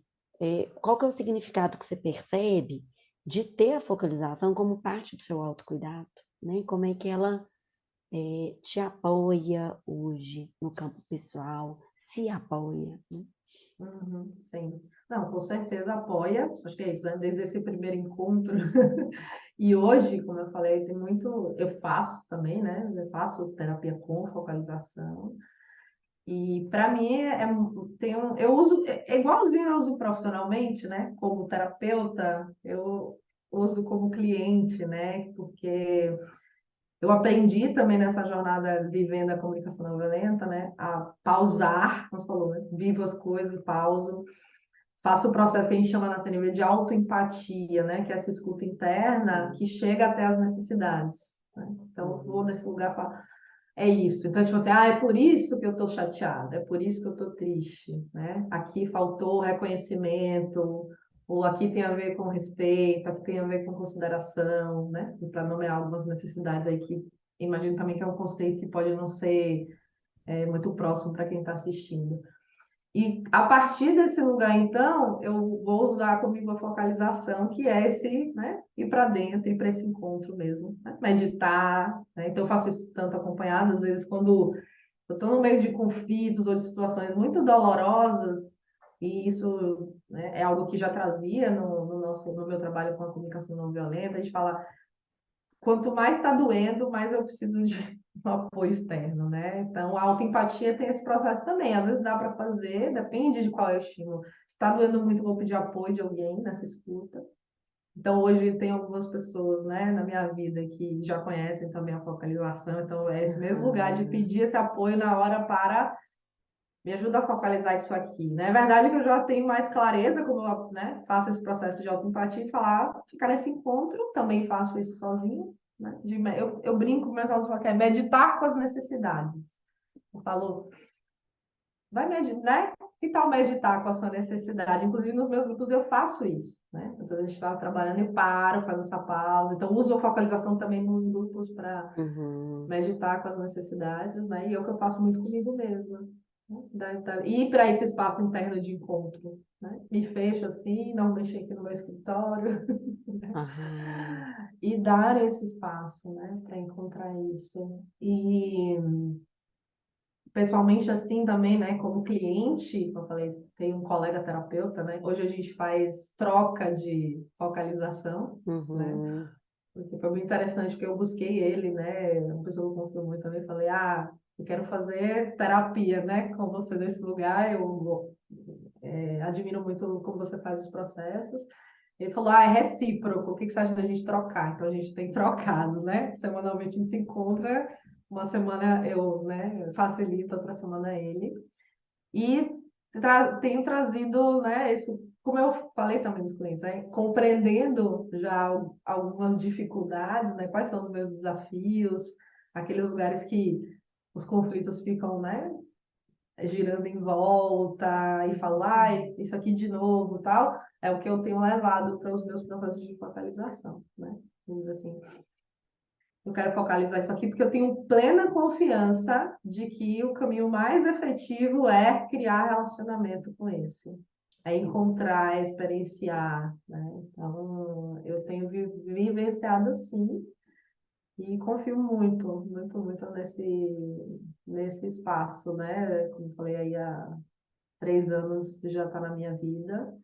qual que é o significado que você percebe de ter a focalização como parte do seu autocuidado, né? Como é que ela te apoia hoje no campo pessoal, se apoia, né? Uhum, sim. Não, com certeza apoia. Acho que é isso, né? Desde esse primeiro encontro. E hoje, como eu falei, tem muito. Eu faço também, né? Eu faço terapia com focalização. E para mim eu uso é igualzinho eu uso profissionalmente, né? Como terapeuta, eu uso como cliente, né? Porque eu aprendi também nessa jornada vivendo a comunicação não violenta, né? A pausar, como você falou, né? Vivo as coisas, pauso, faço o processo que a gente chama na CNV de autoempatia, né? Que é essa escuta interna que chega até as necessidades, né? Então, eu vou nesse lugar para é isso. Então, tipo assim, é por isso que eu tô chateada, é por isso que eu tô triste, né? Aqui faltou reconhecimento, ou aqui tem a ver com respeito, aqui tem a ver com consideração, né? Para nomear algumas necessidades aí que imagino também que é um conceito que pode não ser muito próximo para quem está assistindo. E a partir desse lugar, então, eu vou usar comigo a focalização, que é esse, né, ir para dentro, ir para esse encontro mesmo, né? Meditar, né? Então, eu faço isso tanto acompanhado, às vezes, quando eu estou no meio de conflitos ou de situações muito dolorosas, e isso, né, é algo que já trazia no meu trabalho com a comunicação não violenta, a gente fala quanto mais está doendo, mais eu preciso de um apoio externo, né? Então, a autoempatia tem esse processo também. Às vezes dá para fazer, depende de qual é o estímulo. Se está doendo muito, eu vou pedir apoio de alguém nessa escuta. Então, hoje tem algumas pessoas, né, na minha vida que já conhecem também a focalização. Então, é esse mesmo lugar de pedir esse apoio na hora para me ajuda a focalizar isso aqui, né? É verdade que eu já tenho mais clareza como eu, né, faço esse processo de autoempatia e falar, ficar nesse encontro, também faço isso sozinho, né? Eu brinco com meus alunos, falam que é meditar com as necessidades. Eu falo, vai meditar, né? Que tal meditar com a sua necessidade? Inclusive, nos meus grupos eu faço isso, né? Às vezes a gente está trabalhando e paro, faz essa pausa. Então, uso a focalização também nos grupos para Uhum. meditar com as necessidades, né? E é o que eu faço muito comigo mesma. Né? Ir para esse espaço interno de encontro, né? Me fecho assim, normalmente aqui no meu escritório, Aham. e dar esse espaço, né, para encontrar isso. E pessoalmente assim também, né, como cliente, como eu falei, tem um colega terapeuta, né? Hoje a gente faz troca de focalização, né? Uhum. Porque foi muito interessante, porque eu busquei ele, né? Uma pessoa que eu confio muito também, falei, eu quero fazer terapia, né? Com você nesse lugar, eu admiro muito como você faz os processos. Ele falou, é recíproco, o que que você acha da gente trocar? Então a gente tem trocado, né? Semanalmente a gente se encontra, uma semana eu, né, facilito, outra semana ele. E tenho trazido, né, isso, como eu falei também dos clientes, né, compreendendo já algumas dificuldades, né, quais são os meus desafios, aqueles lugares que os conflitos ficam, né, girando em volta e falo, isso aqui de novo, tal, é o que eu tenho levado para os meus processos de focalização, né? Vamos dizer assim, eu quero focalizar isso aqui porque eu tenho plena confiança de que o caminho mais efetivo é criar relacionamento com isso. É encontrar, é experienciar, né? Então, eu tenho vivenciado assim e confio muito, muito, muito nesse espaço, né? Como eu falei aí, há 3 anos já está na minha vida.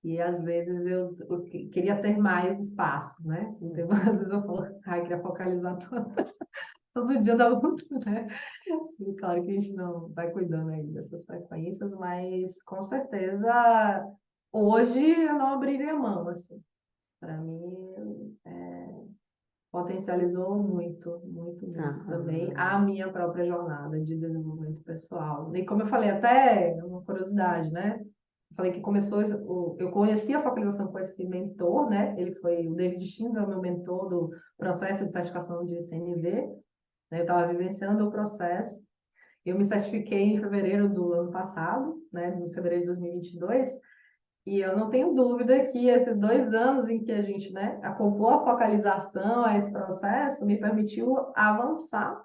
E às vezes eu queria ter mais espaço, né? Então, às vezes eu falo, queria focalizar todo dia da luta, né? E claro que a gente não vai cuidando aí dessas frequências, mas com certeza hoje eu não abriria mão, assim. Para mim, potencializou muito, muito, muito também a Aham. minha própria jornada de desenvolvimento pessoal. E como eu falei, até uma curiosidade, né? Eu falei que começou, eu conheci a focalização com esse mentor, né? Ele foi o David Shinga, meu mentor do processo de certificação de CNV, né? Eu estava vivenciando o processo. Eu me certifiquei em fevereiro do ano passado, né? Em fevereiro de 2022. E eu não tenho dúvida que esses 2 anos em que a gente, né, acoplou a focalização a esse processo me permitiu avançar,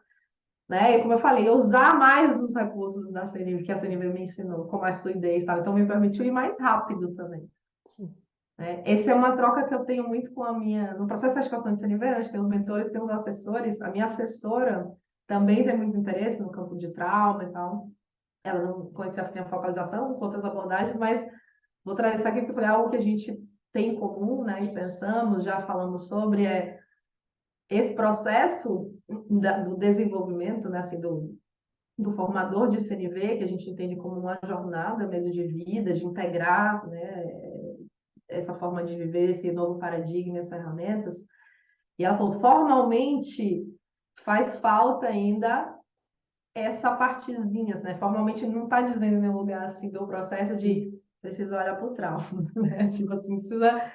né? E como eu falei, usar mais os recursos da CNV, que a CNV me ensinou, com mais fluidez, tá? Então me permitiu ir mais rápido também. Sim. Né? Essa é uma troca que eu tenho muito com a minha. No processo de certificação de CNV, a gente tem os mentores, tem os assessores. A minha assessora também tem muito interesse no campo de trauma e tal. Ela não conhecia assim, a focalização com outras abordagens, mas vou trazer isso aqui porque foi algo que a gente tem em comum, né? E pensamos, já falamos sobre, esse processo do desenvolvimento, né? Assim, do formador de CNV, que a gente entende como uma jornada mesmo de vida, de integrar, né? Essa forma de viver, esse novo paradigma, essas ferramentas. E ela falou, formalmente faz falta ainda essa partezinha, né? Formalmente não está dizendo em nenhum lugar assim do processo de precisa olhar para o trauma, né? Tipo assim, precisa.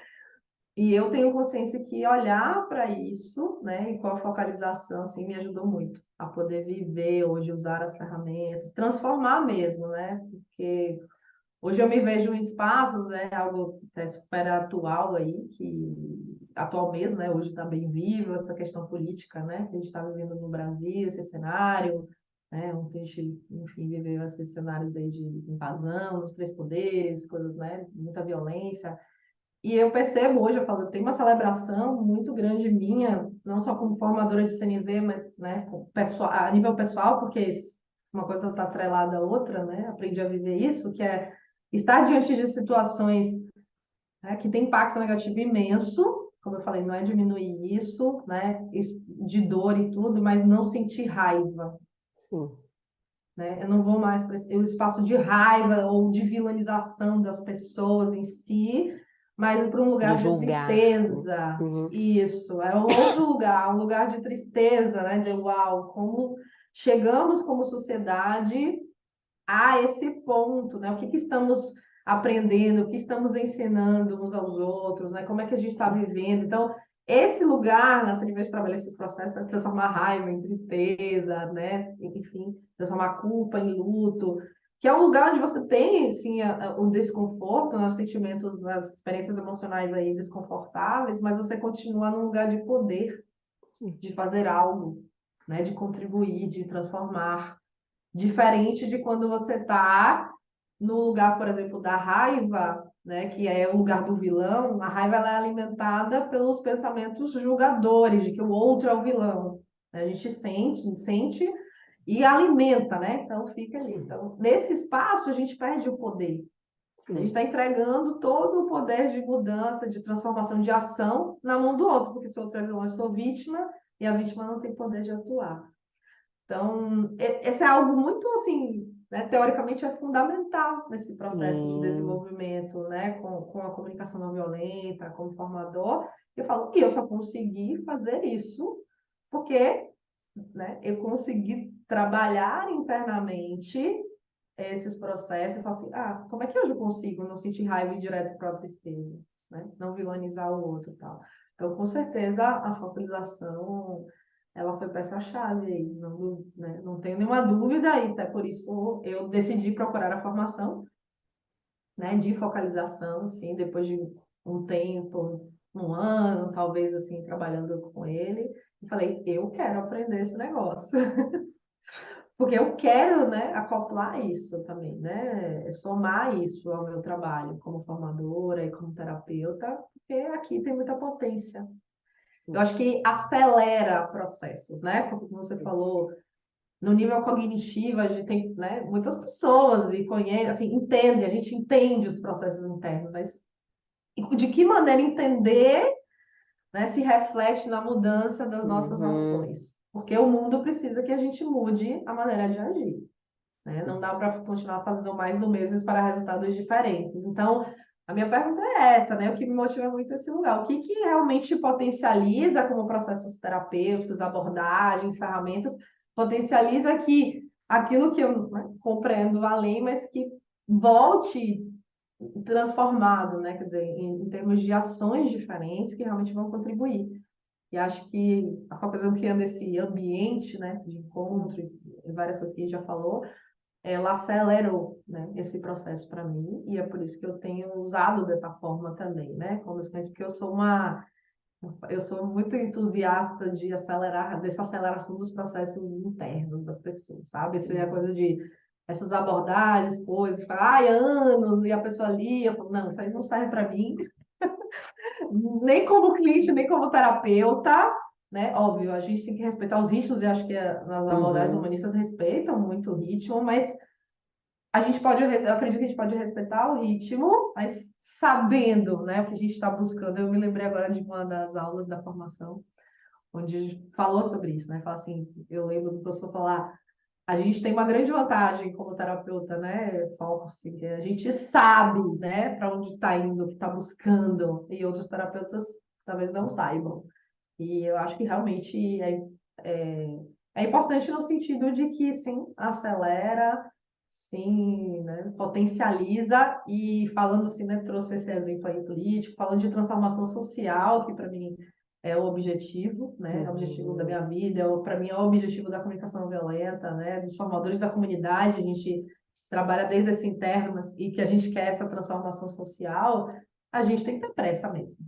E eu tenho consciência que olhar para isso, né, e com a focalização, assim, me ajudou muito a poder viver hoje, usar as ferramentas, transformar mesmo, né? Porque hoje eu me vejo em espaços, né, algo até super atual aí, que atual mesmo, né, hoje está bem vivo essa questão política, né, que a gente está vivendo no Brasil, esse cenário, né, onde a gente, enfim, viveu esses cenários aí de invasão dos três poderes, coisas, né, muita violência. E eu percebo hoje, eu falo, tem uma celebração muito grande minha, não só como formadora de CNV, mas, né, a nível pessoal, porque uma coisa está atrelada à outra, né? Aprendi a viver isso, que é estar diante de situações, né, que tem impacto negativo imenso, como eu falei, não é diminuir isso, né, de dor e tudo, mas não sentir raiva, Sim, né? Eu não vou mais para o espaço de raiva ou de vilanização das pessoas em si, mas para um do lugar de julgar, né? tristeza. Uhum. Isso, é um outro lugar, um lugar de tristeza, né? De uau, como chegamos como sociedade a esse ponto, né? O que que estamos aprendendo, o que estamos ensinando uns aos outros, né? Como é que a gente está Sim, vivendo? Então, esse lugar, nessa nível de trabalhar esses processos, para transformar a raiva em tristeza, né? Enfim, transformar a culpa em luto, que é um lugar onde você tem, sim, o desconforto, né? Os sentimentos, as experiências emocionais aí desconfortáveis, mas você continua num lugar de poder, sim, de fazer algo, né? De contribuir, de transformar. Diferente de quando você está no lugar, por exemplo, da raiva, né, que é o lugar do vilão, a raiva ela é alimentada pelos pensamentos julgadores, de que o outro é o vilão. A gente sente e alimenta, né? Então fica ali. sim, Então, nesse espaço, a gente perde o poder. A gente sim, está entregando todo o poder de mudança, de transformação, de ação na mão do outro, porque se o outro é vilão, eu sou vítima, e a vítima não tem poder de atuar. Então, esse é algo muito, assim, né, teoricamente é fundamental nesse processo de sim, desenvolvimento, né, com a comunicação não violenta, como formador. Eu falo, e eu só consegui fazer isso porque, né, eu consegui trabalhar internamente esses processos e falar assim, ah, como é que hoje eu consigo não sentir raiva e ir direto para a tristeza, né? Não vilanizar o outro e tal. Então, com certeza, a focalização, ela foi peça-chave aí, não, né? Não tenho nenhuma dúvida e até por isso eu decidi procurar a formação, né, de focalização, assim, depois de um tempo, um ano, talvez, assim, trabalhando com ele, e falei, eu quero aprender esse negócio. Porque eu quero, né, acoplar isso também, né, somar isso ao meu trabalho como formadora e como terapeuta, porque aqui tem muita potência. Eu sim, acho que acelera processos, né? Porque como você sim, falou, no nível cognitivo, a gente tem, né, muitas pessoas e conhece, assim, entende, a gente entende os processos internos, mas de que maneira entender, né, se reflete na mudança das nossas uhum, ações? Porque o mundo precisa que a gente mude a maneira de agir. Né? Não sim, dá para continuar fazendo mais do mesmo e esperar resultados diferentes. Então, a minha pergunta é essa, né? O que me motiva muito é esse lugar. O que que realmente potencializa como processos terapêuticos, abordagens, ferramentas, potencializa que aquilo que eu, né, compreendo além, mas que volte transformado, né? Quer dizer, em termos de ações diferentes que realmente vão contribuir. E acho que a focalização que anda esse ambiente, né, de sim, encontro e várias coisas que a gente já falou, ela acelerou, né, esse processo para mim e é por isso que eu tenho usado dessa forma também, né, como eu penso, porque eu sou muito entusiasta de acelerar, dessa aceleração dos processos internos das pessoas, sabe? Essa é a sim, coisa de essas abordagens, coisas, falar, ai, anos, e a pessoa ali, eu falo, não, isso aí não serve para mim, nem como cliente, nem como terapeuta, né? Óbvio, a gente tem que respeitar os ritmos, e acho que as abordagens uhum, humanistas respeitam muito o ritmo, mas a gente pode, eu acredito que a gente pode respeitar o ritmo, mas sabendo, né, o que a gente está buscando. Eu me lembrei agora de uma das aulas da formação, onde a gente falou sobre isso, né? Fala assim, eu lembro do professor falar, a gente tem uma grande vantagem como terapeuta, né, Focus, que a gente sabe, né, para onde está indo, o que está buscando, e outros terapeutas talvez não sim, saibam. E eu acho que realmente é importante no sentido de que, sim, acelera, sim, né, potencializa e falando assim, né, trouxe esse exemplo aí político, falando de transformação social, que para mim é o objetivo, né, é o objetivo da Uhum. minha vida, para mim é o objetivo da comunicação não violenta, né, dos formadores da comunidade, a gente trabalha desde esse interno, e que a gente quer essa transformação social, a gente tem que ter pressa mesmo,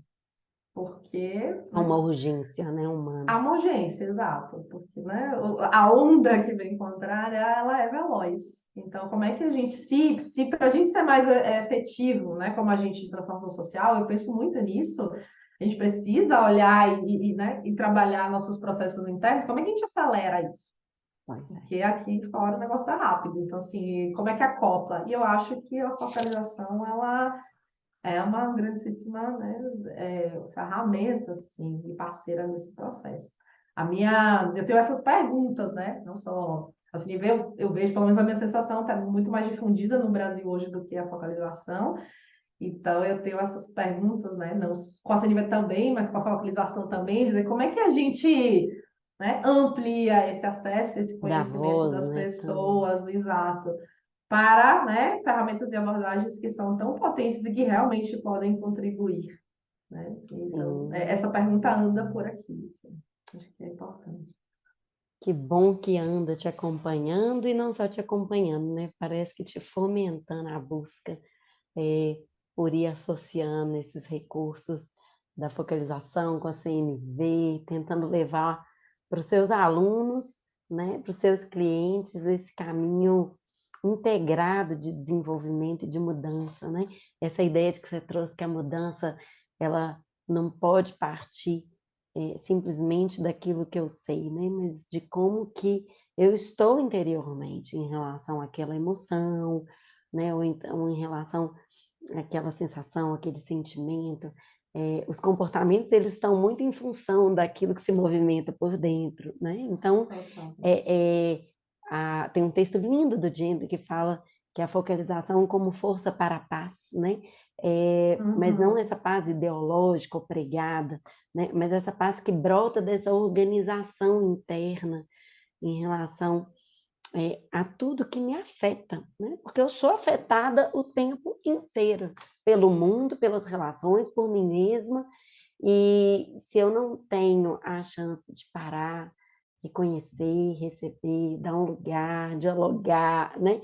porque, Há né, uma urgência, né, há humana. uma urgência, exato, porque, né, a onda que vem contrária, ela é veloz. Então, como é que a gente, se para a gente ser mais efetivo, né, como agente de transformação social, eu penso muito nisso, a gente precisa olhar né, e trabalhar nossos processos internos, como é que a gente acelera isso? Pois é. Porque aqui fora o negócio está rápido, então, assim, como é que acopla? E eu acho que a focalização, ela é uma grandíssima, né, ferramenta, assim, e parceira nesse processo. Eu tenho essas perguntas, né, não só, assim, eu vejo, pelo menos a minha sensação está muito mais difundida no Brasil hoje do que a focalização, então eu tenho essas perguntas, né, não com a CNV também, mas com a focalização também, dizer como é que a gente, né, amplia esse acesso, esse Da conhecimento voz, das né, também. pessoas, exato, para, né, ferramentas e abordagens que são tão potentes e que realmente podem contribuir, né? Então, Sim. essa pergunta anda por aqui, assim. Acho que é importante. Que bom que anda te acompanhando e não só te acompanhando, né? Parece que te fomentando a busca por ir associando esses recursos da focalização com a CNV, tentando levar para os seus alunos, né, para os seus clientes, esse caminho integrado de desenvolvimento e de mudança, né? Essa ideia de que você trouxe que a mudança ela não pode partir simplesmente daquilo que eu sei, né? Mas de como que eu estou interiormente em relação àquela emoção, né? Ou então em relação àquela sensação, aquele sentimento. Os comportamentos eles estão muito em função daquilo que se movimenta por dentro, né? Então Total. é, é, tem um texto lindo do Gendre que fala que a focalização como força para a paz, né? Mas não Uhum. essa paz ideológica ou pregada, né? Mas essa paz que brota dessa organização interna em relação a tudo que me afeta, né? Porque eu sou afetada o tempo inteiro pelo mundo, pelas relações, por mim mesma, e se eu não tenho a chance de parar, reconhecer, receber, dar um lugar, dialogar, né?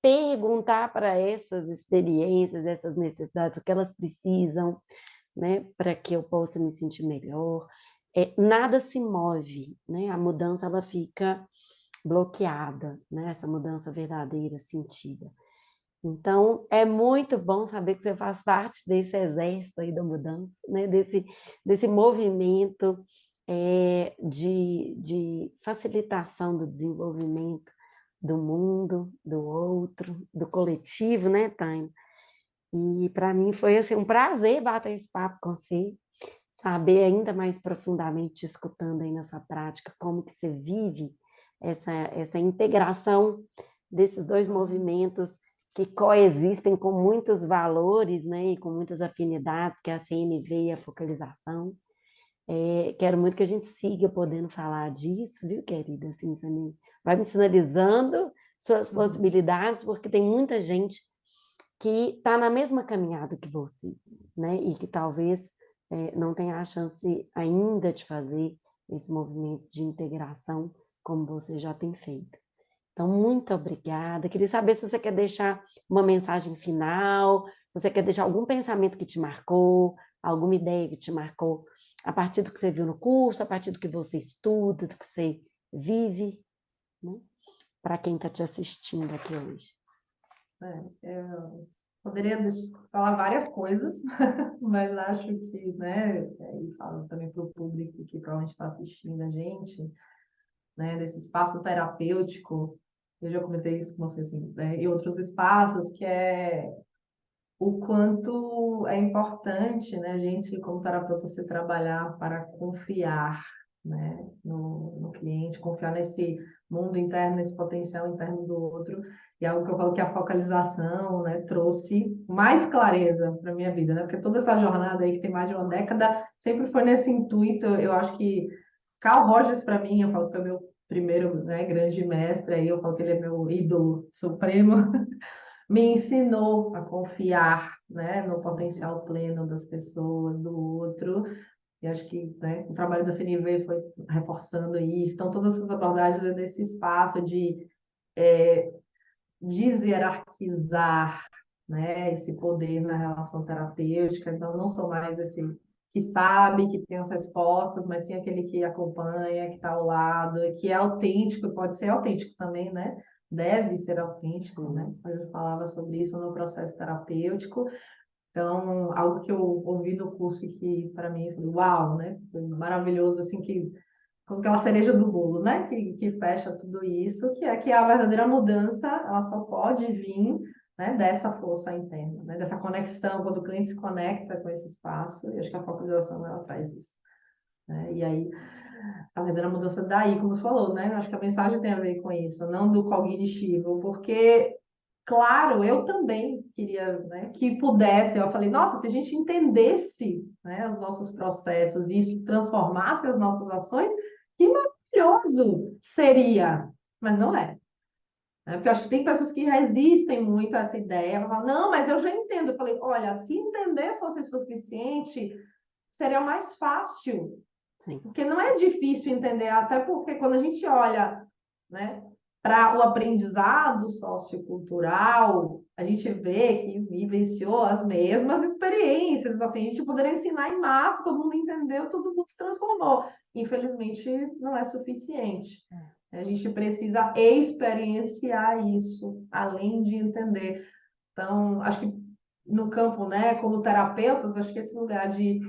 Perguntar para essas experiências, essas necessidades, o que elas precisam, né? Para que eu possa me sentir melhor. Nada se move, né? A mudança ela fica bloqueada, né? Essa mudança verdadeira, sentida. Então, é muito bom saber que você faz parte desse exército aí da mudança, né? Desse movimento de facilitação do desenvolvimento do mundo, do outro, do coletivo, né, Tânia? E para mim foi assim, um prazer bater esse papo com você, saber ainda mais profundamente, te escutando aí na sua prática, como que você vive essa integração desses dois movimentos que coexistem com muitos valores, né, e com muitas afinidades, que é a CNV e a focalização. Quero muito que a gente siga podendo falar disso, viu, querida? Assim, você vai me sinalizando suas Uhum. possibilidades, porque tem muita gente que está na mesma caminhada que você, né? E que talvez não tenha a chance ainda de fazer esse movimento de integração como você já tem feito. Então, muito obrigada. Queria saber se você quer deixar uma mensagem final, se você quer deixar algum pensamento que te marcou, alguma ideia que te marcou, a partir do que você viu no curso, a partir do que você estuda, do que você vive, né? Para quem está te assistindo aqui hoje. Eu poderia falar várias coisas, mas acho que, né, e falo também para o público que provavelmente está assistindo a gente, né, desse espaço terapêutico, eu já comentei isso com você, assim, né, e outros espaços, que é o quanto é importante, né, a gente, como terapeuta, se trabalhar para confiar, né, no cliente, confiar nesse mundo interno, nesse potencial interno do outro. E é algo que eu falo que a focalização, né, trouxe mais clareza para minha vida, né? Porque toda essa jornada aí que tem mais de uma década sempre foi nesse intuito. Eu acho que Carl Rogers, para mim, eu falo que foi meu primeiro, né, grande mestre, aí eu falo que ele é meu ídolo supremo, me ensinou a confiar, né, no potencial pleno das pessoas, do outro. E acho que, né, o trabalho da CNV foi reforçando isso. Então, todas essas abordagens é nesse espaço de deshierarquizar, né, esse poder na relação terapêutica. Então, não sou mais esse que sabe, que tem as respostas, mas sim aquele que acompanha, que está ao lado, que é autêntico, pode ser autêntico também, né? Deve ser autêntico, né? Sim, Às vezes falava sobre isso no processo terapêutico. Então, algo que eu ouvi no curso e que para mim foi uau, né? Foi maravilhoso, assim, que com aquela cereja do bolo, né? Que fecha tudo isso, que a verdadeira mudança, ela só pode vir, né, dessa força interna, né? Dessa conexão, quando o cliente se conecta com esse espaço, e acho que a focalização, ela traz isso, né? E aí, a verdadeira mudança daí, como você falou, né? Acho que a mensagem tem a ver com isso, não do cognitivo, porque claro, eu também queria, né, que pudesse. Eu falei, nossa, se a gente entendesse, né, os nossos processos e isso transformasse as nossas ações, que maravilhoso seria. Mas não é. Né? Porque eu acho que tem pessoas que resistem muito a essa ideia. Falam, não, mas eu já entendo. Eu falei, olha, se entender fosse suficiente, seria mais fácil. sim. Porque não é difícil entender, até porque quando a gente olha, né, para o aprendizado sociocultural, a gente vê que vivenciou as mesmas experiências. Então, assim, a gente poderia ensinar em massa, todo mundo entendeu, todo mundo se transformou. Infelizmente, não é suficiente. A gente precisa experienciar isso, além de entender. Então, acho que no campo, né, como terapeutas, acho que esse lugar de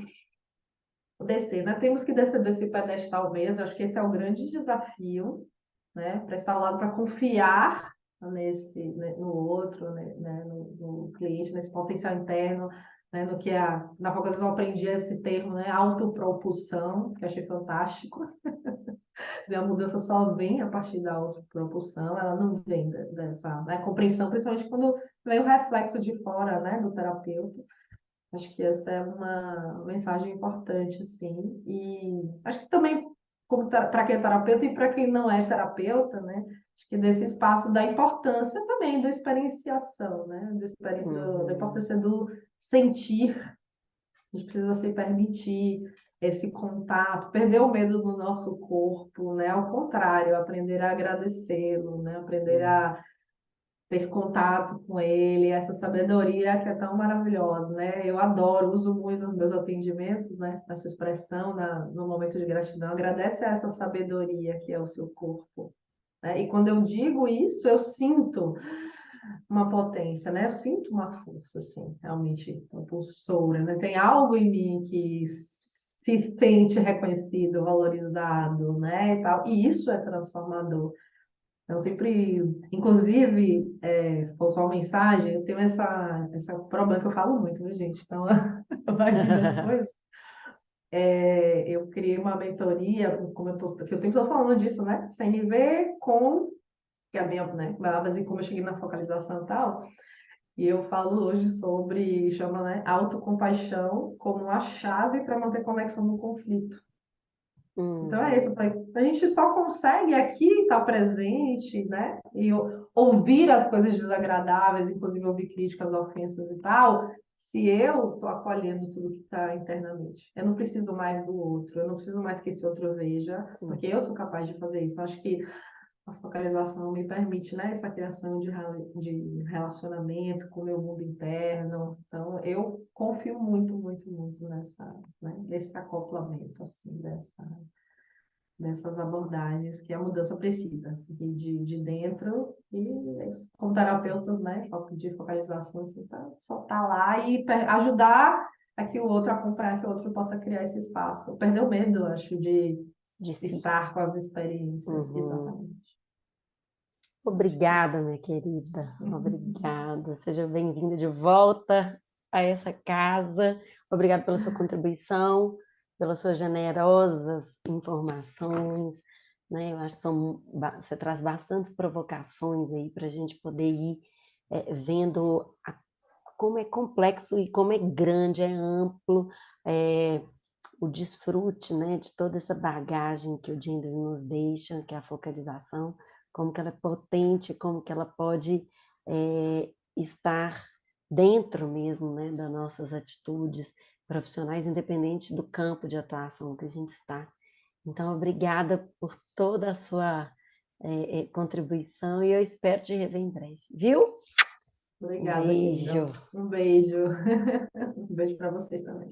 descer, né? Temos que descer desse pedestal mesmo. Acho que esse é o grande desafio, né? Para estar ao lado, para confiar nesse, né, no outro, né, no cliente, nesse potencial interno, né, no que na faculdade eu aprendi esse termo, né, autopropulsão, que eu achei fantástico. Dizer, a mudança só vem a partir da autopropulsão, ela não vem dessa, né, compreensão, principalmente quando vem o reflexo de fora, né, do terapeuta. Acho que essa é uma mensagem importante, sim. E acho que também, como para quem é terapeuta e para quem não é terapeuta, né? Acho que desse espaço da importância também da experienciação, né? Da Uhum. importância do sentir. A gente precisa se permitir esse contato, perder o medo do nosso corpo, né? Ao contrário, aprender a agradecê-lo, né? Aprender Sim. a ter contato com ele, essa sabedoria que é tão maravilhosa, né? Eu adoro, uso muito nos meus atendimentos, né? Essa expressão no momento de gratidão. Agradece a essa sabedoria que é o seu corpo, né? E quando eu digo isso, eu sinto uma potência, né? Eu sinto uma força, assim, realmente impulsora, né? Tem algo em mim que se sente reconhecido, valorizado, né? E tal. E isso é transformador. Eu sempre, inclusive, se for só uma mensagem, eu tenho essa problema que eu falo muito, viu, gente? Então, vai vir depois. Eu criei uma mentoria, como que eu tempo estou falando disso, né? CNV com, que é a minha, né? Base como eu cheguei na focalização e tal. E eu falo hoje sobre, chama, né, autocompaixão como a chave para manter conexão no conflito. Então é isso, Uhum. a gente só consegue aqui estar presente, né? E ouvir as coisas desagradáveis, inclusive ouvir críticas, ofensas e tal, se eu estou acolhendo tudo que está internamente. Eu não preciso mais do outro, eu não preciso mais que esse outro veja, Sim. porque eu sou capaz de fazer isso. Então, acho que a focalização me permite, né, essa criação de relacionamento com o meu mundo interno. Então, eu confio muito, muito, muito né, nesse acoplamento, assim, dessas abordagens que a mudança precisa, de dentro e como terapeutas, né, de focalização, assim, só tá lá e ajudar a que o outro acompanhar, que o outro possa criar esse espaço. Perder o medo, acho, de De si. estar com as experiências, Uhum. exatamente. Acho que Obrigada, minha querida. Obrigada. Seja bem-vinda de volta a essa casa. Obrigada pela sua contribuição, pelas suas generosas informações, né? Eu acho que você traz bastantes provocações aí para a gente poder ir vendo como é complexo e como é grande, é amplo, é, o desfrute, né, de toda essa bagagem que o gender nos deixa, que é a focalização, como que ela é potente, como que ela pode estar dentro mesmo, né, das nossas atitudes profissionais, independente do campo de atuação que a gente está. Então, obrigada por toda a sua contribuição e eu espero te rever em breve, viu? Um Obrigada, beijo. querida. Um beijo. Um beijo para vocês também.